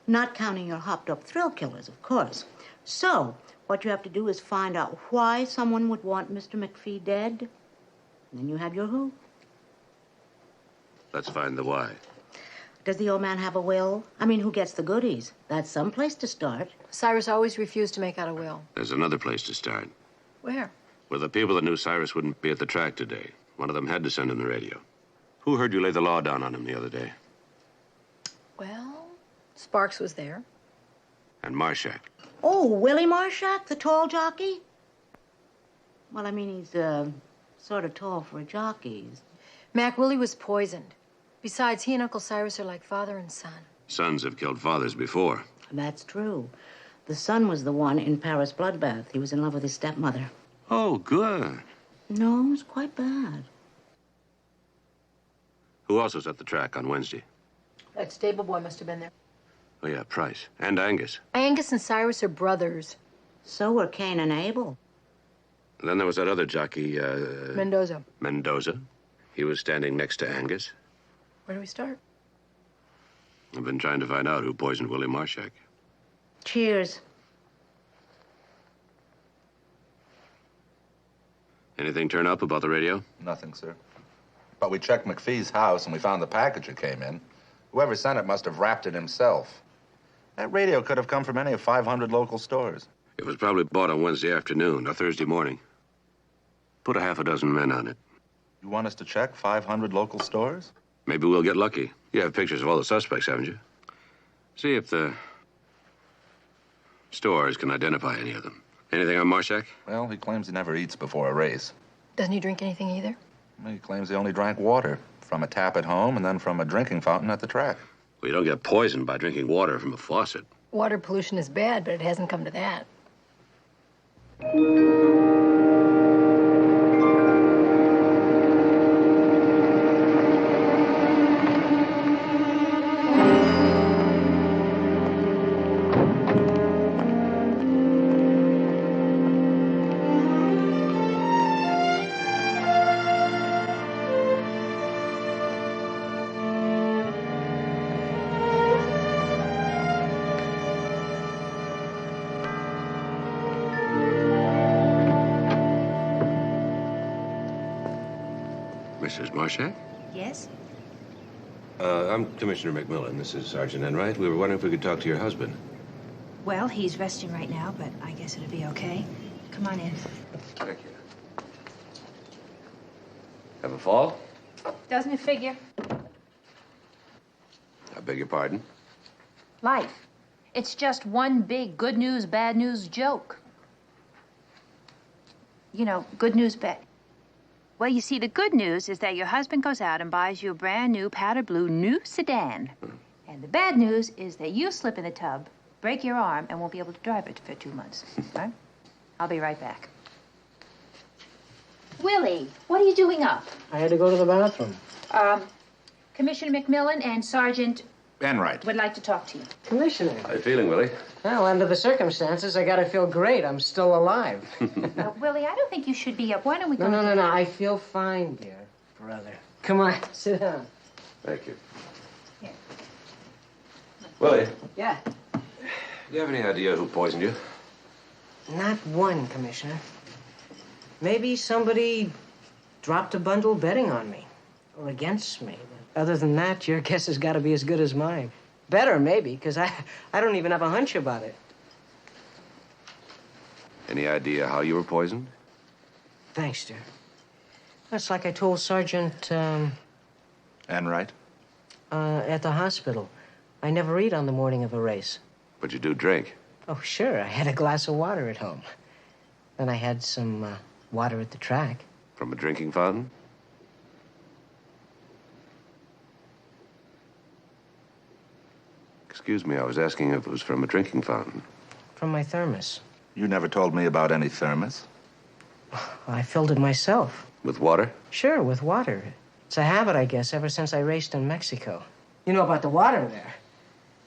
Not counting your hopped-up thrill killers, of course. So, what you have to do is find out why someone would want Mr. McPhee dead. And then you have your who. Let's find the why. Does the old man have a will? I mean, who gets the goodies? That's some place to start. Cyrus always refused to make out a will. There's another place to start. Where? With the people that knew Cyrus wouldn't be at the track today. One of them had to send him the radio. Who heard you lay the law down on him the other day? Well, Sparks was there. And Marshak. Oh, Willie Marshak, the tall jockey? Well, I mean, he's, sort of tall for a jockey. Mac, Willie was poisoned. Besides, he and Uncle Cyrus are like father and son. Sons have killed fathers before. That's true. The son was the one in Paris bloodbath. He was in love with his stepmother. Oh, good. No, it was quite bad. Who else was at the track on Wednesday? That stable boy must have been there. Oh, yeah, Price. And Angus. Angus and Cyrus are brothers. So were Cain and Abel. And then there was that other jockey, Mendoza. Mendoza. He was standing next to Angus. Where do we start? I've been trying to find out who poisoned Willie Marshak. Cheers. Anything turn up about the radio? Nothing, sir. But we checked McPhee's house and we found the package it came in. Whoever sent it must have wrapped it himself. That radio could have come from any of 500 local stores. It was probably bought on Wednesday afternoon or Thursday morning. Put a half a dozen men on it. You want us to check 500 local stores? Maybe we'll get lucky. You have pictures of all the suspects, haven't you? See if the stores can identify any of them. Anything on Marshak? Well, he claims he never eats before a race. Doesn't he drink anything either? He claims he only drank water from a tap at home and then from a drinking fountain at the track. Well, you don't get poisoned by drinking water from a faucet. Water pollution is bad, but it hasn't come to that. Mrs. Marshak? Yes? I'm Commissioner McMillan. This is Sergeant Enright. We were wondering if we could talk to your husband. Well, he's resting right now, but I guess it'll be okay. Come on in. Thank you. Have a fall? Doesn't it figure? I beg your pardon? Life. It's just one big good news, bad news joke. You know, good news, bad. Well, you see, the good news is that your husband goes out and buys you a brand new powder blue new sedan. And the bad news is that you slip in the tub, break your arm, and won't be able to drive it for 2 months. Right? I'll be right back. Willie, what are you doing up? I had to go to the bathroom. Commissioner McMillan and Sergeant Enright would like to talk to you. Commissioner. How you feeling, Willie? Well, under the circumstances, I gotta feel great. I'm still alive. Willie, I don't think you should be up. Why don't we go? No. I feel fine, dear brother. Come on, sit down. Thank you. Here. Willie, Yeah. do you have any idea who poisoned you? Not one, Commissioner. Maybe somebody dropped a bundle betting on me or against me. But other than that, your guess has got to be as good as mine. Better, maybe, because I don't even have a hunch about it. Any idea how you were poisoned? Thanks, dear. That's like I told Sergeant, Enright? at the hospital. I never eat on the morning of a race. But you do drink. Oh, sure. I had a glass of water at home. Then I had some water at the track. From a drinking fountain? Excuse me, I was asking if it was from a drinking fountain. From my thermos. You never told me about any thermos. I filled it myself. With water? Sure, with water. It's a habit, I guess, ever since I raced in Mexico. You know about the water there.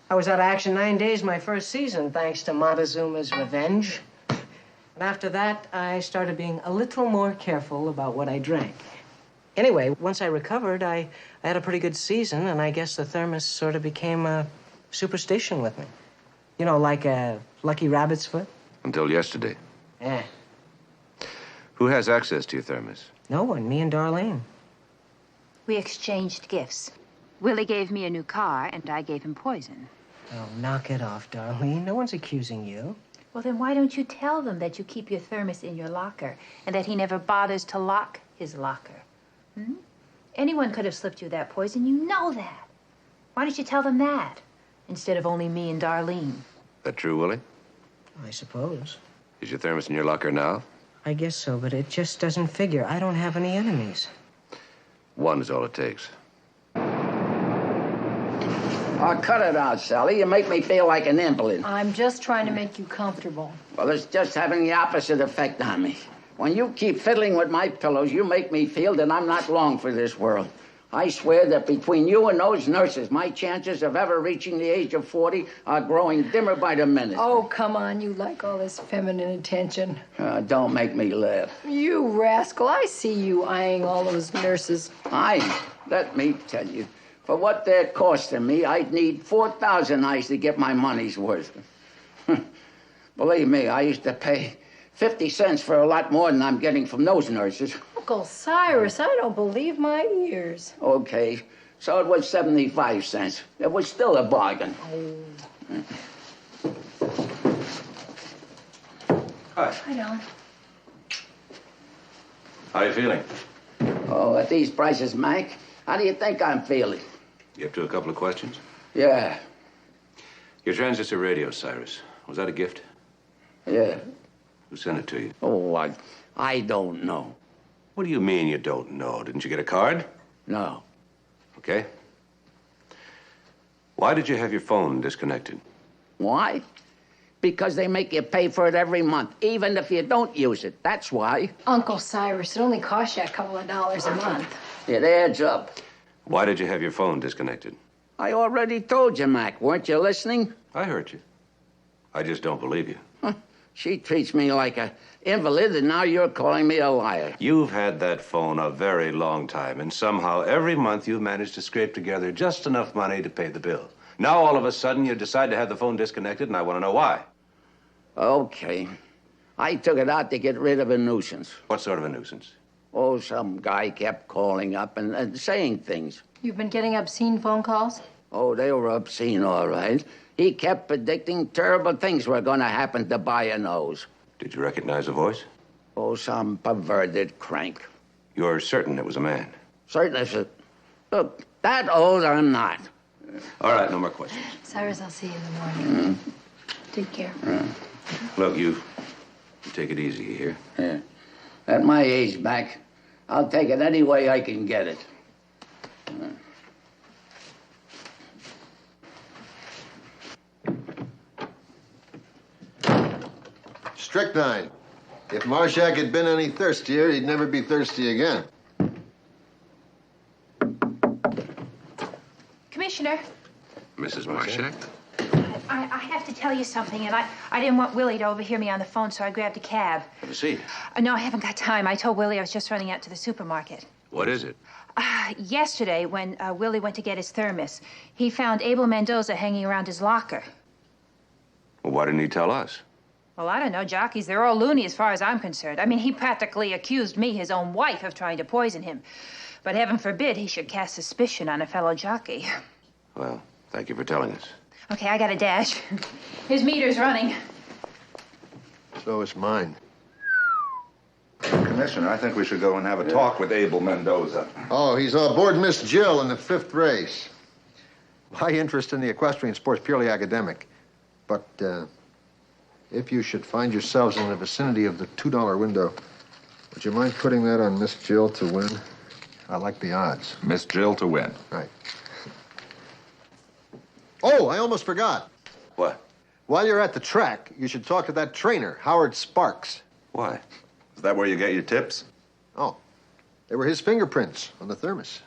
I was out of action 9 days my first season, thanks to Montezuma's revenge. And after that, I started being a little more careful about what I drank. Anyway, once I recovered, I had a pretty good season, and I guess the thermos sort of became a superstition with me. You know, like a lucky rabbit's foot. Until yesterday. Yeah. Who has access to your thermos? No one, me and Darlene. We exchanged gifts. Willie gave me a new car, and I gave him poison. Oh, knock it off, Darlene. No one's accusing you. Well, then why don't you tell them that you keep your thermos in your locker and that he never bothers to lock his locker? Hmm? Anyone could have slipped you that poison. You know that. Why don't you tell them that instead of only me and Darlene? That true, Willie? I suppose. Is your thermos in your locker now? I guess so, but it just doesn't figure. I don't have any enemies. One is all it takes. Oh, cut it out, Sally. You make me feel like an invalid. I'm just trying to make you comfortable. Well, it's just having the opposite effect on me. When you keep fiddling with my pillows, you make me feel that I'm not long for this world. I swear that between you and those nurses, my chances of ever reaching the age of 40 are growing dimmer by the minute. Oh, come on. You like all this feminine attention. Don't make me laugh. You rascal. I see you eyeing all those nurses. Let me tell you, for what they're costing me, I'd need 4,000 eyes to get my money's worth. Believe me, I used to pay 50 cents for a lot more than I'm getting from those nurses. Uncle Cyrus, I don't believe my ears. Okay, so it was 75 cents. It was still a bargain. Hi. I know. How are you feeling? Oh, at these prices, Mac, how do you think I'm feeling? You up to a couple of questions? Yeah. Your transistor radio, Cyrus. Was that a gift? Yeah. Who sent it to you? Oh, I don't know. What do you mean you don't know? Didn't you get a card? No. Okay. Why did you have your phone disconnected? Why? Because they make you pay for it every month, even if you don't use it. That's why. Uncle Cyrus, it only costs you a couple of dollars a month. It adds up. Why did you have your phone disconnected? I already told you, Mac. Weren't you listening? I heard you. I just don't believe you. She treats me like an invalid, and now you're calling me a liar. You've had that phone a very long time, and somehow every month you've managed to scrape together just enough money to pay the bill. Now, all of a sudden, you decide to have the phone disconnected, and I want to know why. Okay. I took it out to get rid of a nuisance. What sort of a nuisance? Oh, some guy kept calling up and saying things. You've been getting obscene phone calls? Oh, they were obscene, all right. He kept predicting terrible things were going to happen to Bio-Nose. Did you recognize the voice? Oh, some perverted crank. You're certain it was a man? Certain as it. Look, that old I'm not. All right, no more questions. Cyrus, I'll see you in the morning. Take care. Look, you take it easy here. Yeah. At my age, Mac, I'll take it any way I can get it. Strychnine. If Marshak had been any thirstier, he'd never be thirsty again. Commissioner, Mrs. Marshak? I have to tell you something, and I didn't want Willie to overhear me on the phone, so I grabbed a cab. Have a seat. No, I haven't got time. I told Willie I was just running out to the supermarket. What is it? Yesterday, when Willie went to get his thermos, he found Abel Mendoza hanging around his locker. Well, why didn't he tell us? Well, I don't know, jockeys. They're all loony as far as I'm concerned. I mean, he practically accused me, his own wife, of trying to poison him. But heaven forbid he should cast suspicion on a fellow jockey. Well, thank you for telling us. Okay, I got a dash. His meter's running. So is mine. Commissioner, I think we should go and have a talk with Abel Mendoza. Oh, he's aboard Miss Jill in the 5th race. My interest in the equestrian sport's purely academic. But, if you should find yourselves in the vicinity of the $2 window, would you mind putting that on Miss Jill to win? I like the odds. Miss Jill to win. Right. Oh, I almost forgot. What? While you're at the track, you should talk to that trainer, Howard Sparks. Why? Is that where you get your tips? Oh, they were his fingerprints on the thermos.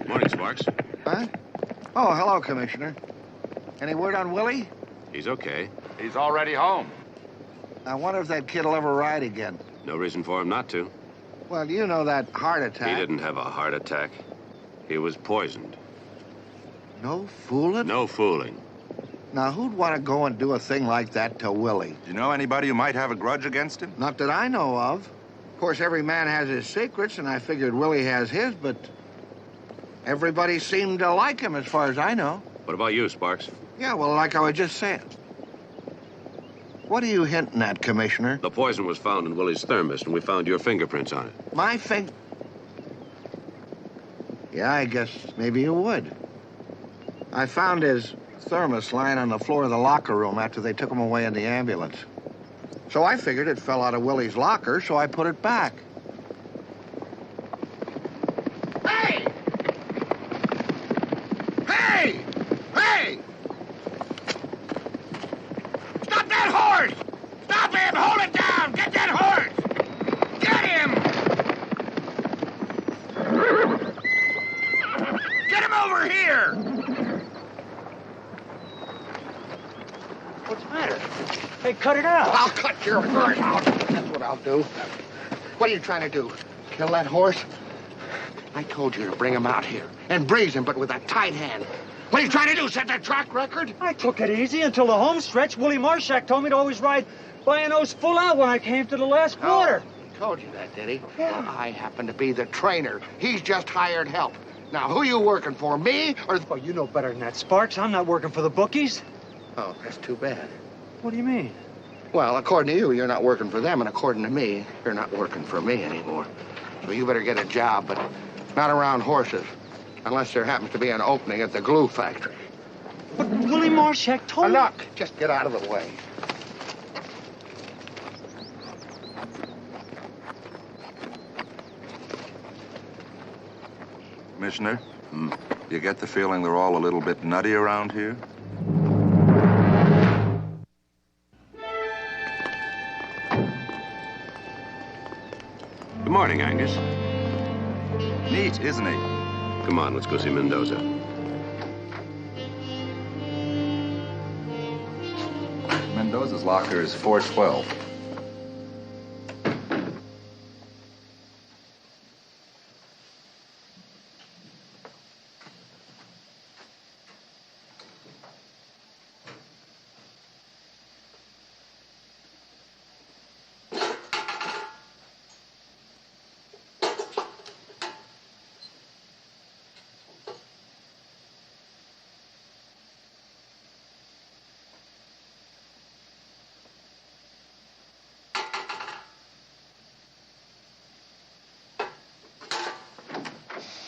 Morning, Sparks. Huh? Oh, hello, Commissioner. Any word on Willie? He's okay. He's already home. I wonder if that kid will ever ride again. No reason for him not to. Well, you know that heart attack. He didn't have a heart attack. He was poisoned. No fooling? No fooling. Now, who'd want to go and do a thing like that to Willie? Do you know anybody who might have a grudge against him? Not that I know of. Of course, every man has his secrets, and I figured Willie has his, but everybody seemed to like him as far as I know. What about you, Sparks? Yeah, well, like I was just saying. What are you hinting at, Commissioner? The poison was found in Willie's thermos, and we found your fingerprints on it. My Yeah, I guess maybe you would. I found his thermos lying on the floor of the locker room after they took him away in the ambulance. So I figured it fell out of Willie's locker, so I put it back. Hey! Hey! Hey! Stop that horse! Stop him! Hold it down! Get that horse! Get him! Get him over here! What's the matter? Hey, cut it out. I'll cut your heart out. That's what I'll do. What are you trying to do? Kill that horse? I told you to bring him out here and breeze him, but with a tight hand. What are you trying to do, set the track record? I took it easy until the home stretch. Willie Marshak told me to always ride by a nose full out when I came to the last quarter. He told you that, did he? Yeah. Well, I happen to be the trainer. He's just hired help. Now, who you working for, me or... Oh, you know better than that, Sparks. I'm not working for the bookies. Oh, that's too bad. What do you mean? Well, according to you, you're not working for them, and according to me, you're not working for me anymore. So you better get a job, but not around horses, unless there happens to be an opening at the glue factory. But Willie Marshak told me... Look, just get out of the way. Commissioner, you get the feeling they're all a little bit nutty around here? Good morning, Angus. Neat, isn't he? Come on, let's go see Mendoza. Mendoza's locker is 412.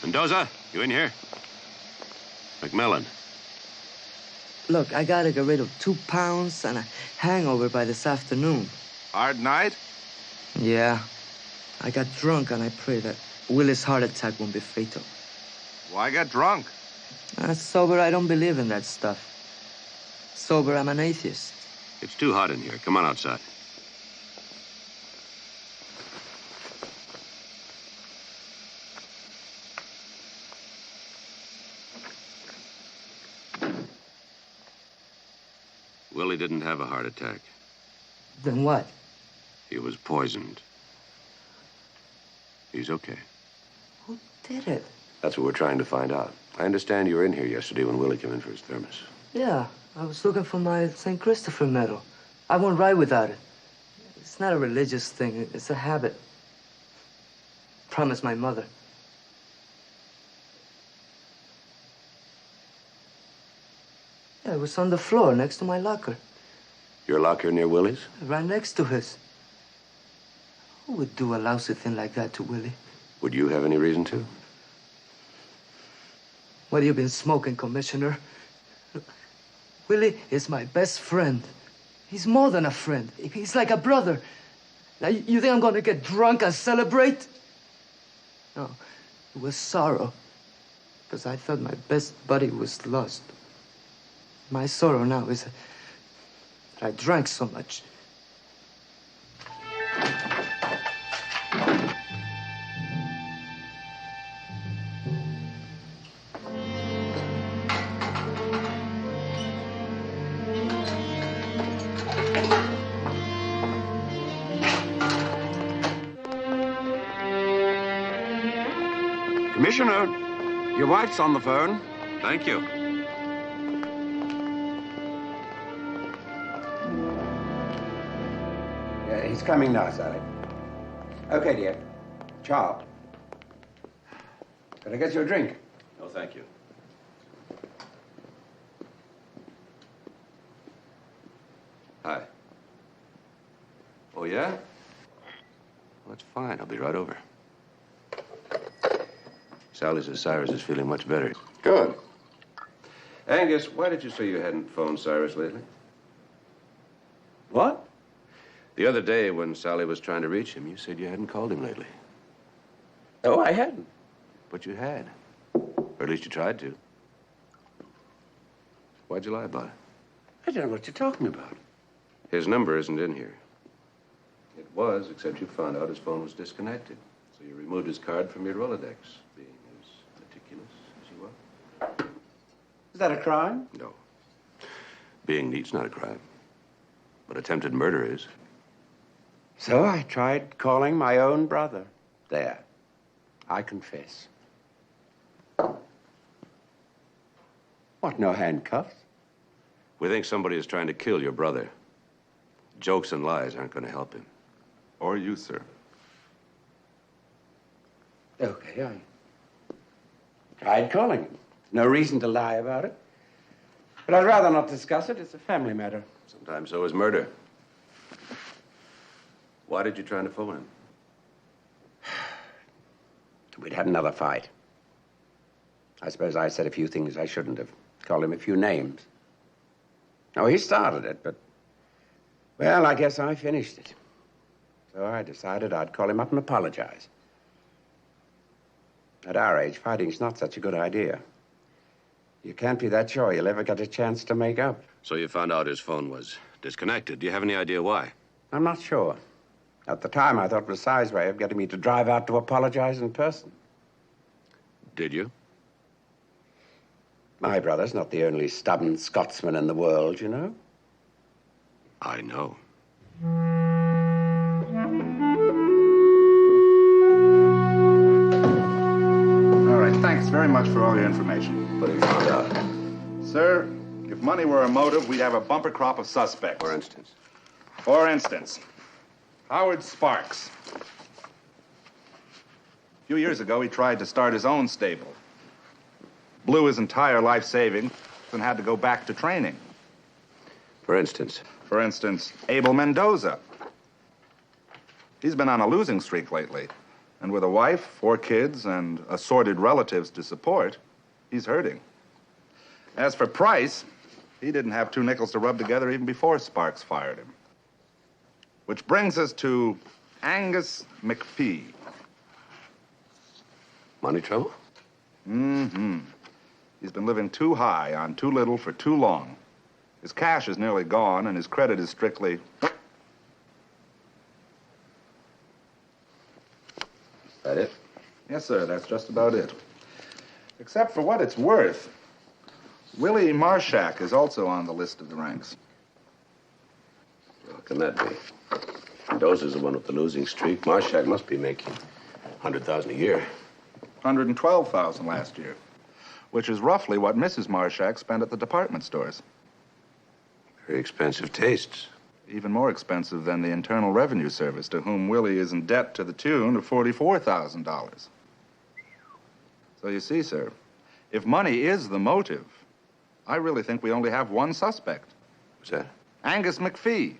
Mendoza, you in here? McMillan. Look, I gotta get rid of 2 pounds and a hangover by this afternoon. Hard night? Yeah. I got drunk and I pray that Willie's heart attack won't be fatal. Why get drunk? Sober, I don't believe in that stuff. Sober, I'm an atheist. It's too hot in here. Come on outside. Willie didn't have a heart attack. Then what? He was poisoned. He's okay. Who did it? That's what we're trying to find out. I understand you were in here yesterday when Willie came in for his thermos. Yeah, I was looking for my St. Christopher medal. I won't ride without it. It's not a religious thing. It's a habit. Promised my mother. Yeah, it was on the floor next to my locker. Your locker near Willie's? Right next to his. Who would do a lousy thing like that to Willie? Would you have any reason to? What have you been smoking, Commissioner? Willie is my best friend. He's more than a friend. He's like a brother. Now, you think I'm gonna get drunk and celebrate? No, it was sorrow. Because I thought my best buddy was lost. My sorrow now is that I drank so much. Commissioner, your wife's on the phone. Thank you. He's coming now, Sally. Okay, dear. Ciao. Can I get you a drink? No, thank you. Hi. Oh, yeah? Well, that's fine. I'll be right over. Sally says Cyrus is feeling much better. Good. Angus, why did you say you hadn't phoned Cyrus lately? What? The other day when Sally was trying to reach him, you said you hadn't called him lately. Oh, I hadn't. But you had. Or at least you tried to. Why'd you lie about it? I don't know what you're talking about. His number isn't in here. It was, except you found out his phone was disconnected. So you removed his card from your Rolodex, being as meticulous as you are. Is that a crime? No. Being neat's not a crime. But attempted murder is. So I tried calling my own brother. There. I confess. What, no handcuffs? We think somebody is trying to kill your brother. Jokes and lies aren't going to help him. Or you, sir. Okay, I tried calling him. No reason to lie about it. But I'd rather not discuss it. It's a family matter. Sometimes so is murder. Why did you try to phone him? We'd had another fight. I suppose I said a few things I shouldn't have. Called him a few names. Oh, he started it, but... Well, I guess I finished it. So I decided I'd call him up and apologize. At our age, fighting's not such a good idea. You can't be that sure you'll ever get a chance to make up. So you found out his phone was disconnected. Do you have any idea why? I'm not sure. At the time, I thought it was Si's way of getting me to drive out to apologize in person. Did you? My brother's not the only stubborn Scotsman in the world, you know. I know. All right, thanks very much for all your information. What have you found out? Sir, if money were a motive, we'd have a bumper crop of suspects. For instance? For instance, Howard Sparks. A few years ago, he tried to start his own stable. Blew his entire life savings and had to go back to training. For instance? For instance, Abel Mendoza. He's been on a losing streak lately, And with a wife, 4 kids, and assorted relatives to support, he's hurting. As for Price, he didn't have 2 nickels to rub together even before Sparks fired him. Which brings us to Angus McPhee. Money trouble? Mm-hmm. He's been living too high on too little for too long. His cash is nearly gone, and his credit is strictly... That it? Yes, sir, that's just about it. Except for what it's worth, Willie Marshak is also on the list of the ranks. How can that be? Dose is the one with the losing streak. Marshak must be making $100,000 a year. $112,000 last year, which is roughly what Mrs. Marshak spent at the department stores. Very expensive tastes. Even more expensive than the Internal Revenue Service, to whom Willie is in debt to the tune of $44,000. So you see, sir, if money is the motive, I really think we only have one suspect. Who's that? Angus McPhee.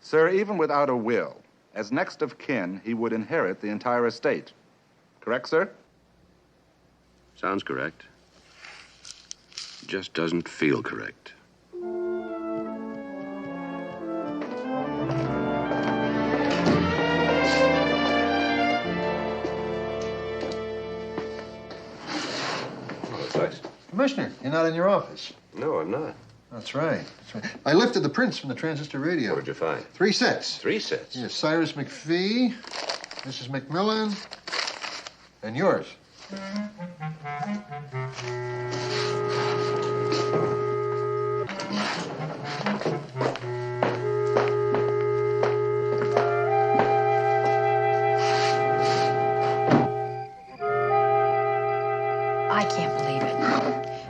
Sir, even without a will, as next of kin, he would inherit the entire estate. Correct, sir? Sounds correct. Just doesn't feel correct. Commissioner, you're not in your office. No, I'm not. That's right. I lifted the prints from the transistor radio. What did you find? 3 sets. 3 sets? Yes, Cyrus McPhee, Mrs. McMillan, and yours. I can't believe it.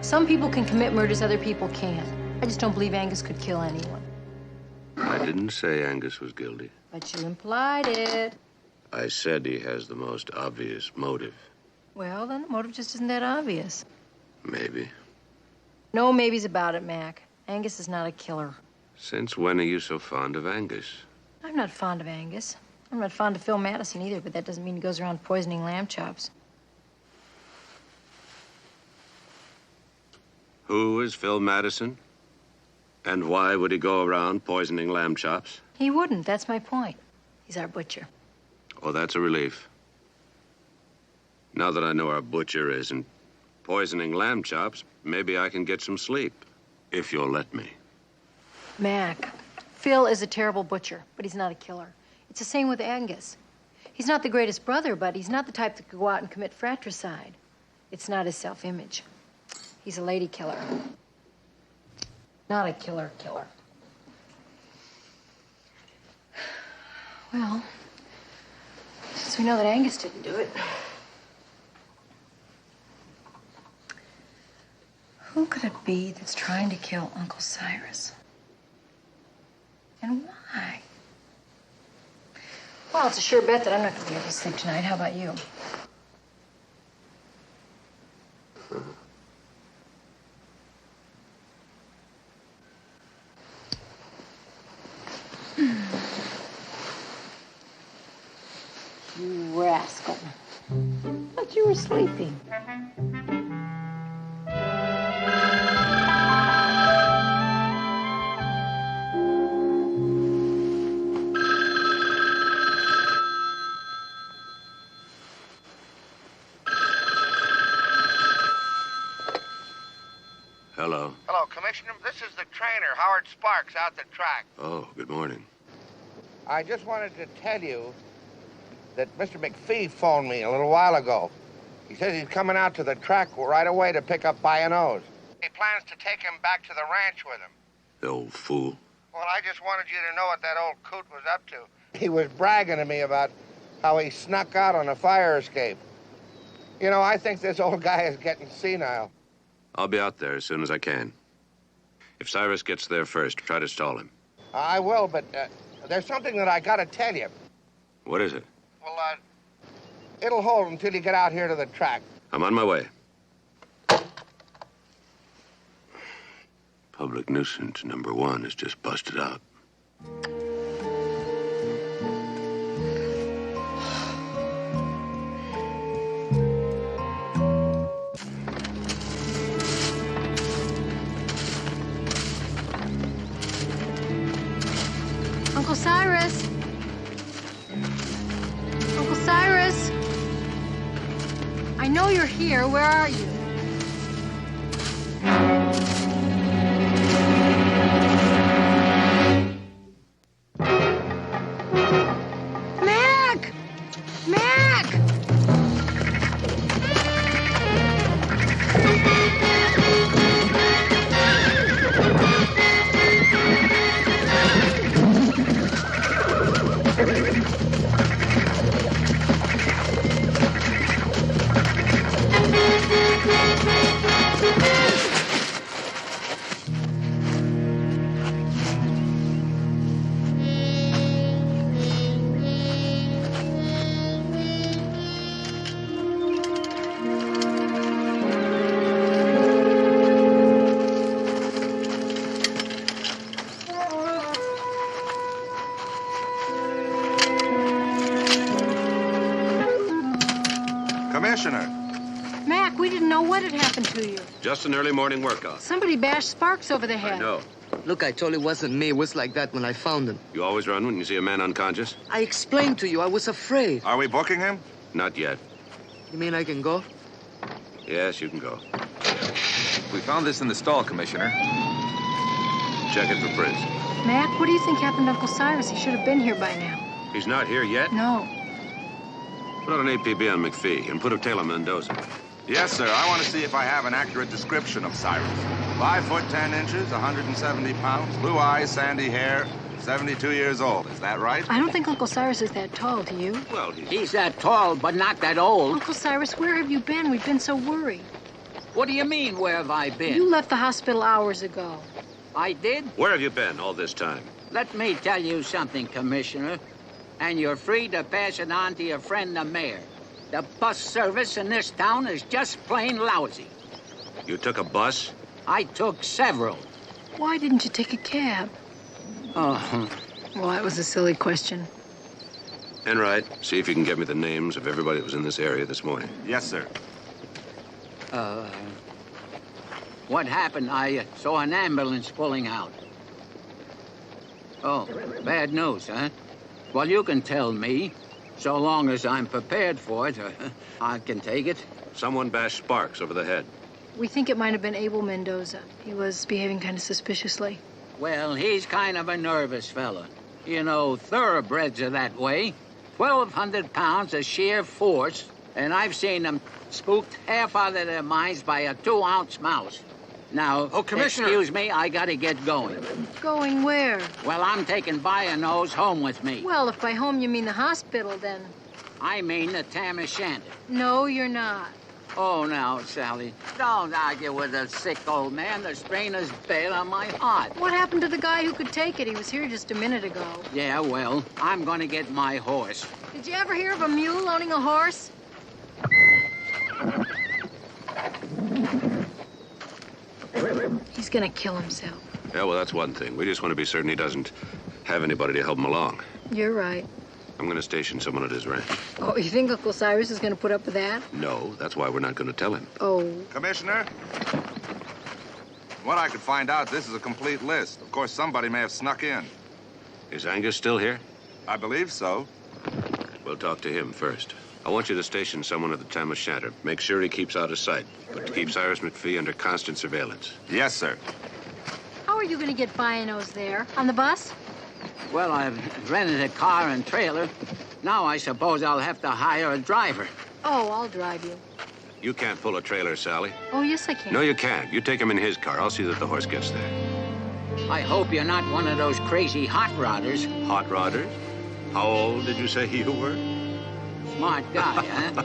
Some people can commit murders other people can't. I just don't believe Angus could kill anyone. I didn't say Angus was guilty. But you implied it. I said he has the most obvious motive. Well, then the motive just isn't that obvious. Maybe. No maybes about it, Mac. Angus is not a killer. Since when are you so fond of Angus? I'm not fond of Angus. I'm not fond of Phil Madison either, but that doesn't mean he goes around poisoning lamb chops. Who is Phil Madison? And why would he go around poisoning lamb chops? He wouldn't. That's my point. He's our butcher. Oh, that's a relief. Now that I know our butcher isn't poisoning lamb chops, maybe I can get some sleep, if you'll let me. Mac, Phil is a terrible butcher, but he's not a killer. It's the same with Angus. He's not the greatest brother, but he's not the type that could go out and commit fratricide. It's not his self-image. He's a lady killer. Not a killer. Well, since we know that Angus didn't do it, who could it be that's trying to kill Uncle Cyrus? And why? Well, it's a sure bet that I'm not going to be able to sleep tonight. How about you? You rascal. I thought you were sleeping. Hello. Hello, Commissioner. This is the trainer, Howard Sparks, out the track. Oh, good morning. I just wanted to tell you that Mr. McPhee phoned me a little while ago. He says he's coming out to the track right away to pick up By-N-O's. He plans to take him back to the ranch with him. The old fool. Well, I just wanted you to know what that old coot was up to. He was bragging to me about how he snuck out on a fire escape. You know, I think this old guy is getting senile. I'll be out there as soon as I can. If Cyrus gets there first, try to stall him. I will, but there's something that I gotta tell you. What is it? Well, it'll hold until you get out here to the track. I'm on my way. Public nuisance #1 is just busted out. Cyrus. Uncle Cyrus. I know you're here. Where are you? Mac! Mac! Commissioner. Mac, we didn't know what had happened to you. Just an early morning workout. Somebody bashed Sparks over the head. I know. Look, I told you it wasn't me. It was like that when I found him. You always run when you see a man unconscious? I explained to you. I was afraid. Are we booking him? Not yet. You mean I can go? Yes, you can go. We found this in the stall, Commissioner. Check it for prints. Mac, what do you think happened to Uncle Cyrus? He should have been here by now. He's not here yet? No. Put out an APB on McPhee and put a tail on Mendoza. Yes, sir. I want to see if I have an accurate description of Cyrus. 5 foot 10 inches, 170 pounds, blue eyes, sandy hair, 72 years old. Is that right? I don't think Uncle Cyrus is that tall, do you? Well, He's that tall, but not that old. Uncle Cyrus, where have you been? We've been so worried. What do you mean, where have I been? You left the hospital hours ago. I did? Where have you been all this time? Let me tell you something, Commissioner, and you're free to pass it on to your friend the mayor. The bus service in this town is just plain lousy. You took a bus? I took several. Why didn't you take a cab? Oh. Well, that was a silly question. Enright, see if you can get me the names of everybody that was in this area this morning. Yes, sir. What happened? I saw an ambulance pulling out. Oh, bad news, huh? Well, you can tell me. So long as I'm prepared for it, I can take it. Someone bashed Sparks over the head. We think it might have been Abel Mendoza. He was behaving kind of suspiciously. Well, he's kind of a nervous fella. You know, thoroughbreds are that way. 1,200 pounds of sheer force, and I've seen them spooked half out of their minds by a 2-ounce mouse. Now, Commissioner. Excuse me, I gotta get going. Going where? Well, I'm taking Bio-Nose home with me. Well, if by home you mean the hospital, then... I mean the Tam O'Shanter. No, you're not. Oh, now, Sally, don't argue with a sick old man. The strain is bad on my heart. What happened to the guy who could take it? He was here just a minute ago. Yeah, well, I'm gonna get my horse. Did you ever hear of a mule owning a horse? He's gonna kill himself. Yeah, well, that's one thing. We just want to be certain he doesn't have anybody to help him along. You're right. I'm going to station someone at his ranch. Oh, you think Uncle Cyrus is gonna put up with that? No, that's why we're not going to tell him. Oh. Commissioner? What I could find out, this is a complete list. Of course, somebody may have snuck in. Is Angus still here? I believe so. We'll talk to him first. I want you to station someone at the Tam O'Shanter. Make sure he keeps out of sight, but to keep Cyrus McPhee under constant surveillance. Yes, sir. How are you gonna get Bio-Nose there? On the bus? Well, I've rented a car and trailer. Now I suppose I'll have to hire a driver. Oh, I'll drive you. You can't pull a trailer, Sally. Oh, yes, I can. No, you can't. You take him in his car. I'll see that the horse gets there. I hope you're not one of those crazy hot rodders. Hot rodders? How old did you say you were? Smart guy, huh?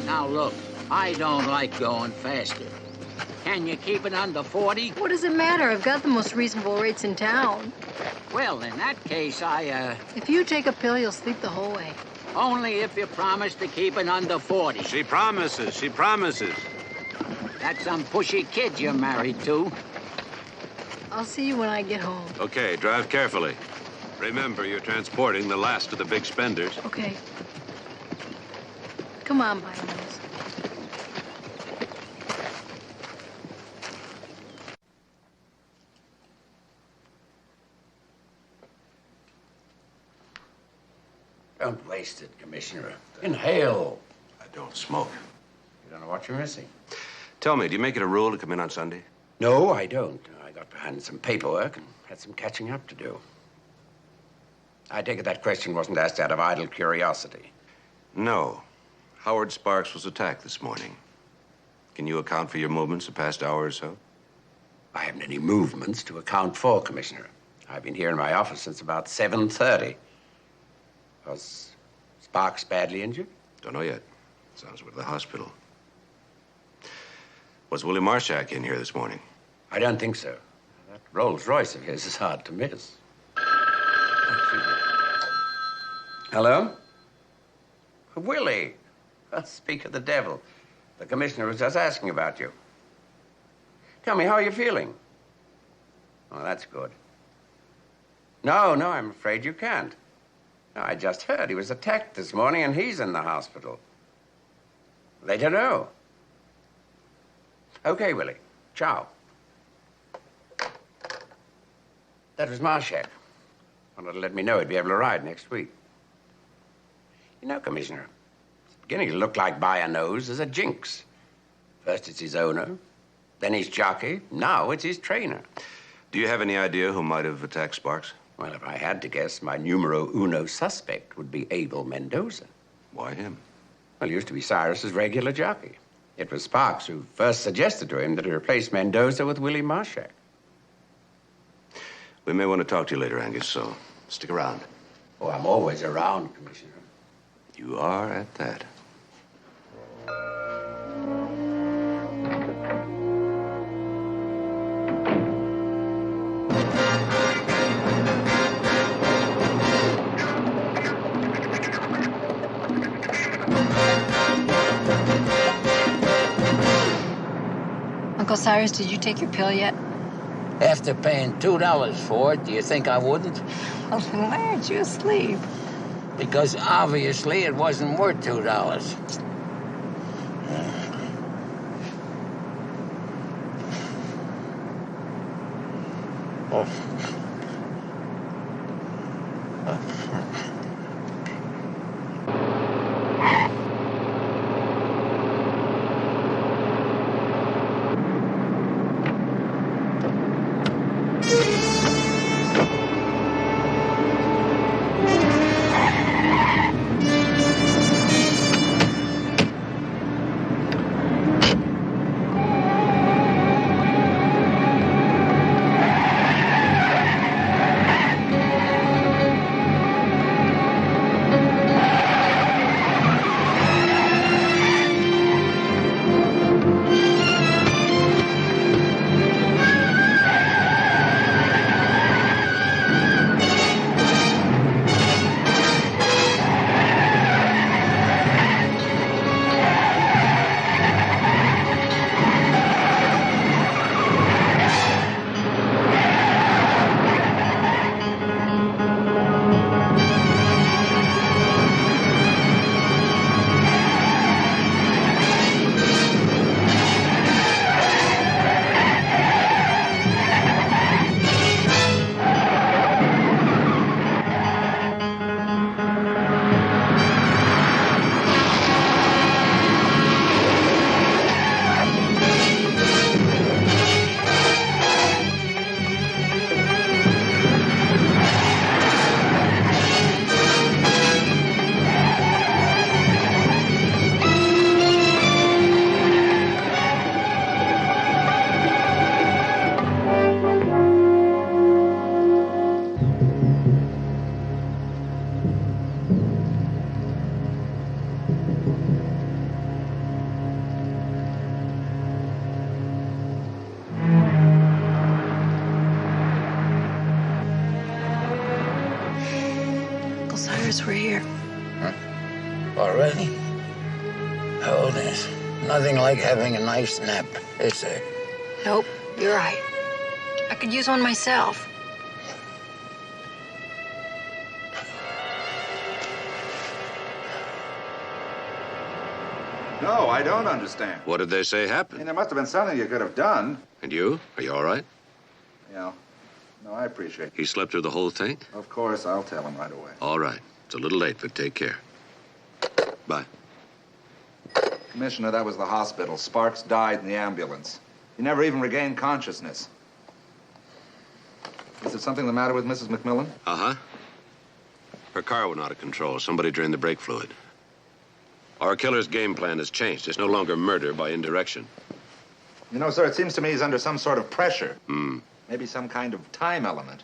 Now, look, I don't like going faster. Can you keep it under 40? What does it matter? I've got the most reasonable rates in town. Well, in that case, If you take a pill, you'll sleep the whole way. only if you promise to keep it under 40. She promises. She promises. That's some pushy kid you're married to. I'll see you when I get home. Okay, drive carefully. Remember, you're transporting the last of the big spenders. Okay. Come on, Bio-Nose. wasted, Commissioner. Inhale. I don't smoke. You don't know what you're missing. Tell me, do you make it a rule to come in on Sunday? No, I don't. I got behind some paperwork and had some catching up to do. I take it that question wasn't asked out of idle curiosity. No. Howard Sparks was attacked this morning. Can you account for your movements the past hour or so? I haven't any movements to account for, Commissioner. I've been here in my office since about 7:30. Was Sparks badly injured? Don't know yet. Sounds we're at the hospital. Was Willie Marshak in here this morning? I don't think so. That Rolls Royce of his is hard to miss. Hello? Willie. Speak of the devil. The commissioner was just asking about you. Tell me, how are you feeling? Oh, that's good. No, I'm afraid you can't. No, I just heard he was attacked this morning and he's in the hospital. Later, know. Okay, Willie. Ciao. That was Marshak. Wanted to let me know he'd be able to ride next week. You know, Commissioner, it's beginning to look like By-a-Nose as a jinx. First it's his owner, then his jockey, now it's his trainer. Do you have any idea who might have attacked Sparks? Well, if I had to guess, my numero uno suspect would be Abel Mendoza. Why him? Well, he used to be Cyrus's regular jockey. It was Sparks who first suggested to him that he replace Mendoza with Willie Marshak. We may want to talk to you later, Angus, so stick around. Oh, I'm always around, Commissioner. You are at that. Uncle Cyrus, did you take your pill yet? After paying $2 for it, do you think I wouldn't? Well, then why aren't you asleep? Because obviously it wasn't worth $2. We're here. Huh? Already? Oh, there's nothing like having a nice nap, is there? Nope, you're right. I could use one myself. No, I don't understand. What did they say I happened? mean, there must have been something you could have done. And you? Are you all right? Yeah. No, I appreciate it. He slept through the whole thing? Of course, I'll tell him right away. All right. It's a little late, but take care. Bye. Commissioner, that was the hospital. Sparks died in the ambulance. He never even regained consciousness. Is there something the matter with Mrs. McMillan? Uh-huh. Her car went out of control. Somebody drained the brake fluid. Our killer's game plan has changed. It's no longer murder by indirection. You know, sir, it seems to me he's under some sort of pressure. Hmm. Maybe some kind of time element.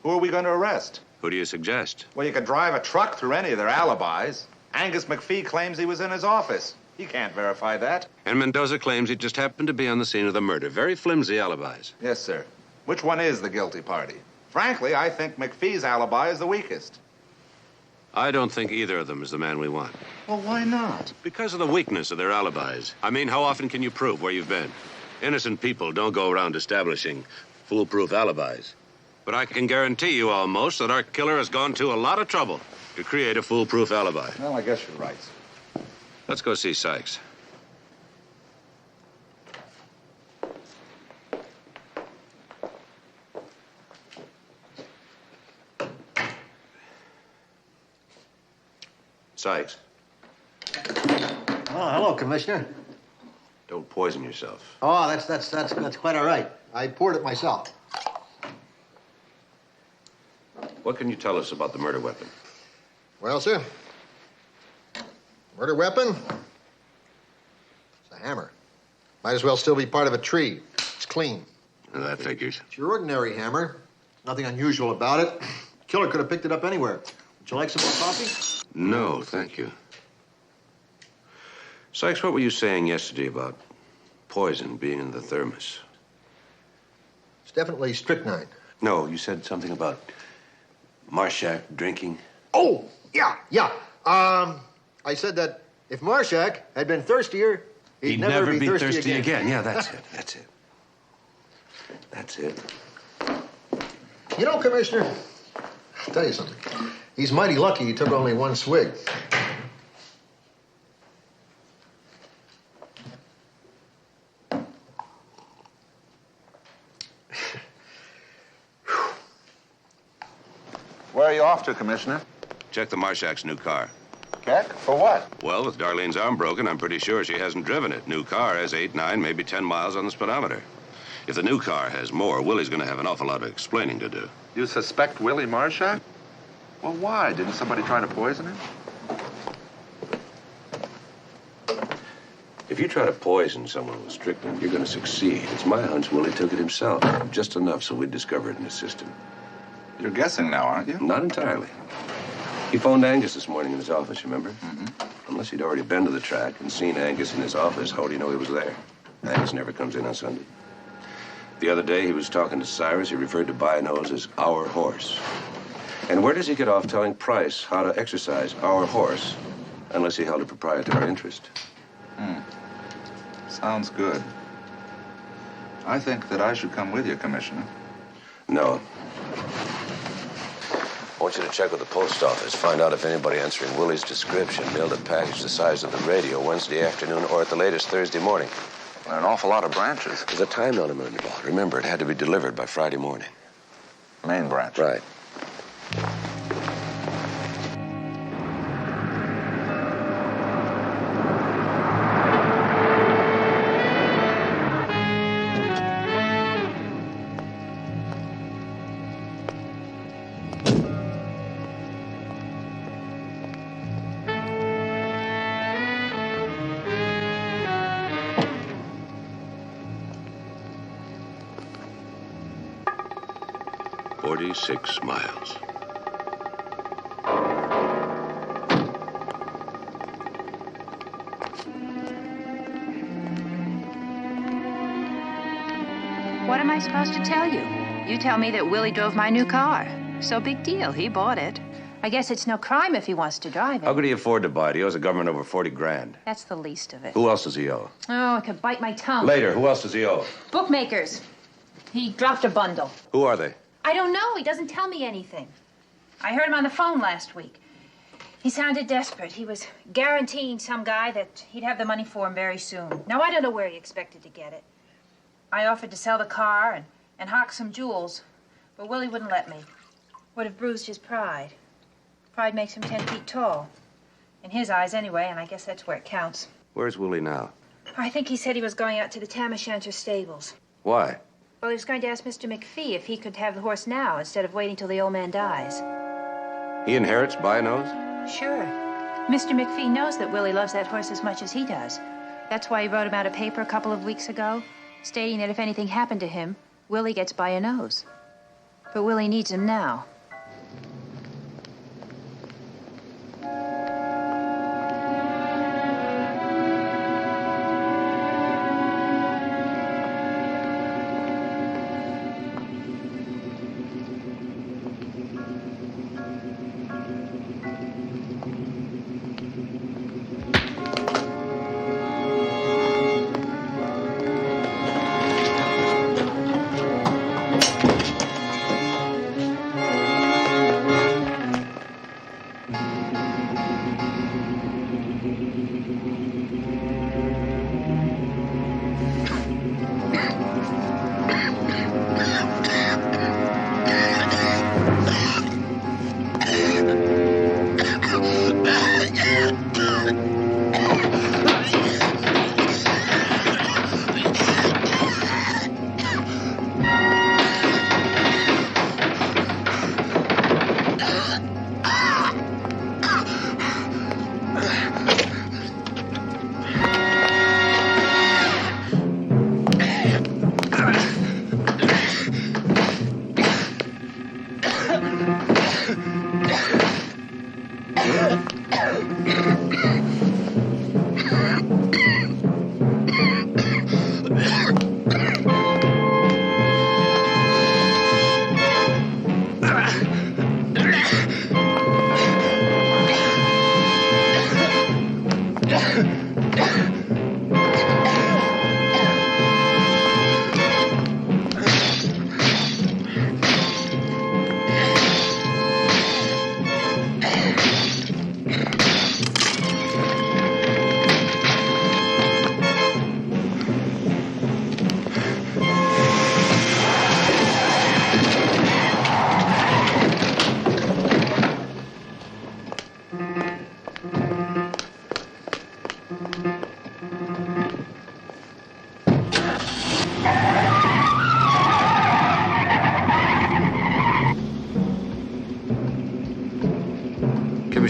Who are we going to arrest? Who do you suggest? Well, you could drive a truck through any of their alibis. Angus McPhee claims he was in his office. He can't verify that. And Mendoza claims he just happened to be on the scene of the murder. Very flimsy alibis. Yes, sir. Which one is the guilty party? Frankly, I think McPhee's alibi is the weakest. I don't think either of them is the man we want. Well, why not? Because of the weakness of their alibis. I mean, how often can you prove where you've been? Innocent people don't go around establishing foolproof alibis. But I can guarantee you almost that our killer has gone to a lot of trouble to create a foolproof alibi. Well, I guess you're right. Let's go see Sykes. Sykes. Oh, hello, Commissioner. Don't poison yourself. Oh, that's quite all right. I poured it myself. What can you tell us about the murder weapon? Well, sir, murder weapon? It's a hammer. Might as well still be part of a tree. It's clean. Well, that figures. It's your ordinary hammer. Nothing unusual about it. Killer could have picked it up anywhere. Would you like some more coffee? No, thank you. Sykes, what were you saying yesterday about poison being in the thermos? It's definitely strychnine. No, you said something about Marshak drinking. Oh, yeah. I said that if Marshak had been thirstier, he'd never be thirsty again. Yeah, that's it. That's it. You know, Commissioner, I'll tell you something. He's mighty lucky he took only one swig. Where are you off to, Commissioner? Check the Marshak's new car. Check? For what? Well, with Darlene's arm broken, I'm pretty sure she hasn't driven it. New car has 8, 9, maybe 10 miles on the speedometer. If the new car has more, Willie's going to have an awful lot of explaining to do. You suspect Willie Marshak? Well, why? Didn't somebody try to poison him? If you try to poison someone with strychnine, you're going to succeed. It's my hunch Willie took it himself. Just enough so we'd discover it in his system. You're guessing now, aren't you? Not entirely. He phoned Angus this morning in his office, remember? Mm-hmm. Unless he'd already been to the track and seen Angus in his office, how would he know he was there? Angus never comes in on Sunday. The other day, he was talking to Cyrus. He referred to By-Nose as our horse. And where does he get off telling Price how to exercise our horse unless he held a proprietary interest? Sounds good. I think that I should come with you, Commissioner. No. I want you to check with the post office. Find out if anybody answering Willie's description mailed a package the size of the radio Wednesday afternoon or at the latest Thursday morning. There are an awful lot of branches. There's a time element involved. Remember, it had to be delivered by Friday morning. Main branch. Right. Miles. What am I supposed to tell you? You tell me that Willie drove my new car. So big deal. He bought it. I guess it's no crime if he wants to drive it. How could he afford to buy it? He owes the government over 40 grand. That's the least of it. Who else does he owe? Oh, I could bite my tongue. Later, who else does he owe? Bookmakers. He dropped a bundle. Who are they? I don't know. He doesn't tell me anything. I heard him on the phone last week. He sounded desperate. He was guaranteeing some guy that he'd have the money for him very soon. Now, I don't know where he expected to get it. I offered to sell the car and hock some jewels, but Willie wouldn't let me. Would have bruised his pride. Pride makes him 10 feet tall. In his eyes, anyway, and I guess that's where it counts. Where's Willie now? I think he said he was going out to the Tam O'Shanter stables. Why? Well, he was going to ask Mr. McPhee if he could have the horse now instead of waiting till the old man dies. He inherits by a nose? Sure. Mr. McPhee knows that Willie loves that horse as much as he does. That's why he wrote him out a paper a couple of weeks ago, stating that if anything happened to him, Willie gets by a nose. But Willie needs him now.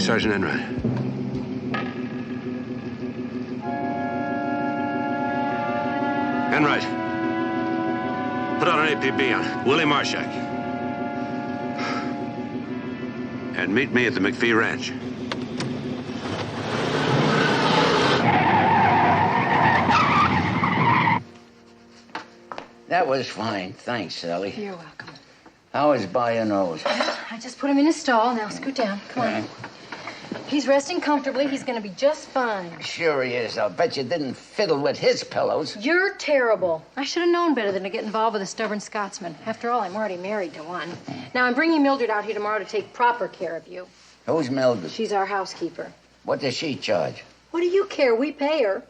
Sergeant Enright. Enright, put out an APB on Willie Marshak. And meet me at the McPhee Ranch. That was fine. Thanks, Sally. You're welcome. How is by your nose? I just put him in his stall. Now scoot down. Come on. He's resting comfortably. He's going to be just fine. Sure he is. I'll bet you didn't fiddle with his pillows. You're terrible. I should have known better than to get involved with a stubborn Scotsman. After all, I'm already married to one. Now, I'm bringing Mildred out here tomorrow to take proper care of you. Who's Mildred? She's our housekeeper. What does she charge? What do you care? We pay her.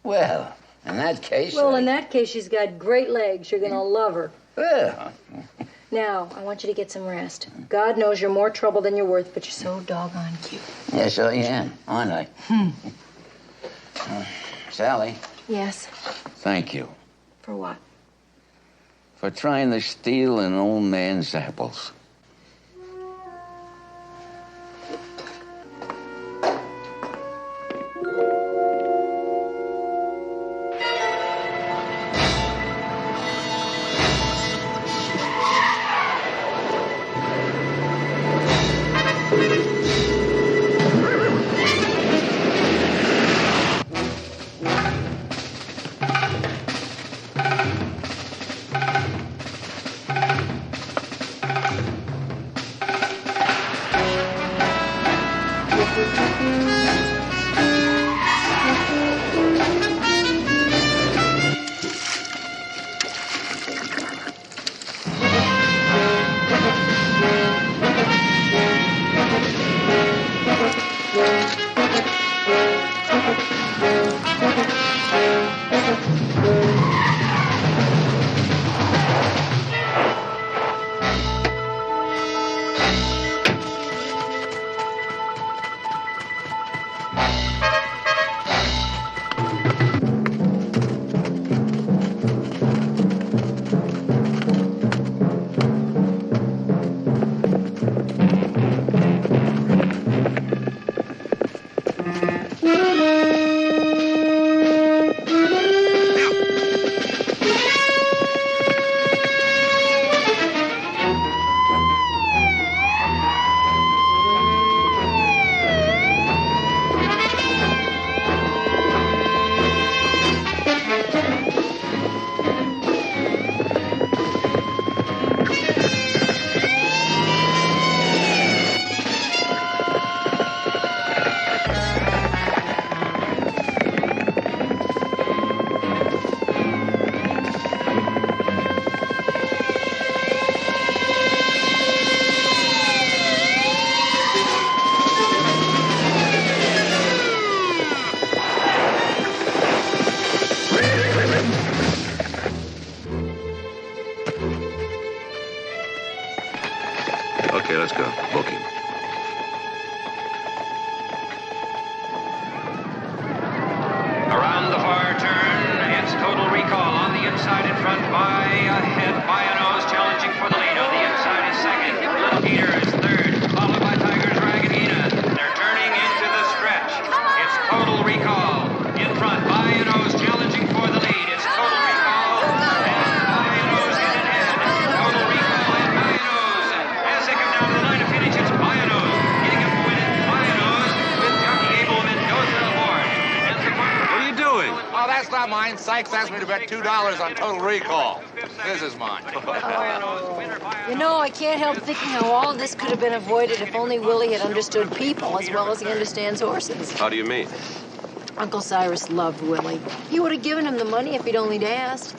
Well, in that case... Well, in that case, she's got great legs. You're going to love her. Well... Now, I want you to get some rest. God knows you're more trouble than you're worth, but you're so doggone cute. Yes, I am, aren't I? Sally. Yes? Thank you. For what? For trying to steal an old man's apples. let's go. Booking. Around the far turn, it's total recall. On the inside in front by a nose, challenging for the lead. On the inside is second. Little Peter is third, followed by Tigers Ragadina. They're turning into the stretch. It's total recall. In front by a nose, challenging for the lead. It's total recall. And by a nose in ahead. Total recall and by a nose. As they come down to the line of finish, it's by a nose. Getting up to win it by a nose with jockey Abel Mendoza aboard. What are you doing? Oh, that's not mine. Sykes asked me to bet $2 on Total Recall. This is mine. You know, I can't help thinking how all of this could have been avoided if only Willie had understood people as well as he understands horses. How do you mean? Uncle Cyrus loved Willie. He would have given him the money if he'd only asked.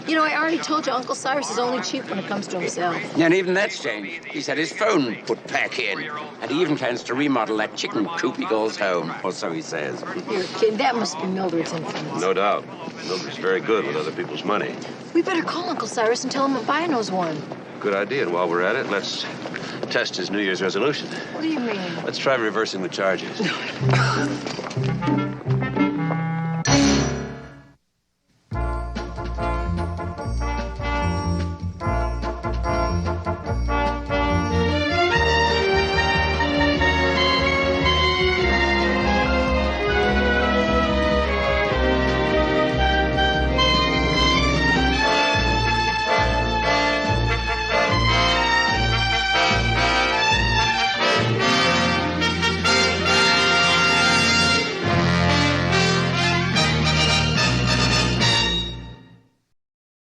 You know, I already told you Uncle Cyrus is only cheap when it comes to himself. And even that's changed. He's had his phone put back in. And he even plans to remodel that chicken coop he calls home. Or so he says. You're kidding. That must be Mildred's influence. No doubt. Mildred's very good with other people's money. We better call Uncle Cyrus and tell him that Biano's won. Good idea. And while we're at it, let's test his New Year's resolution. What do you mean? Let's try reversing the charges.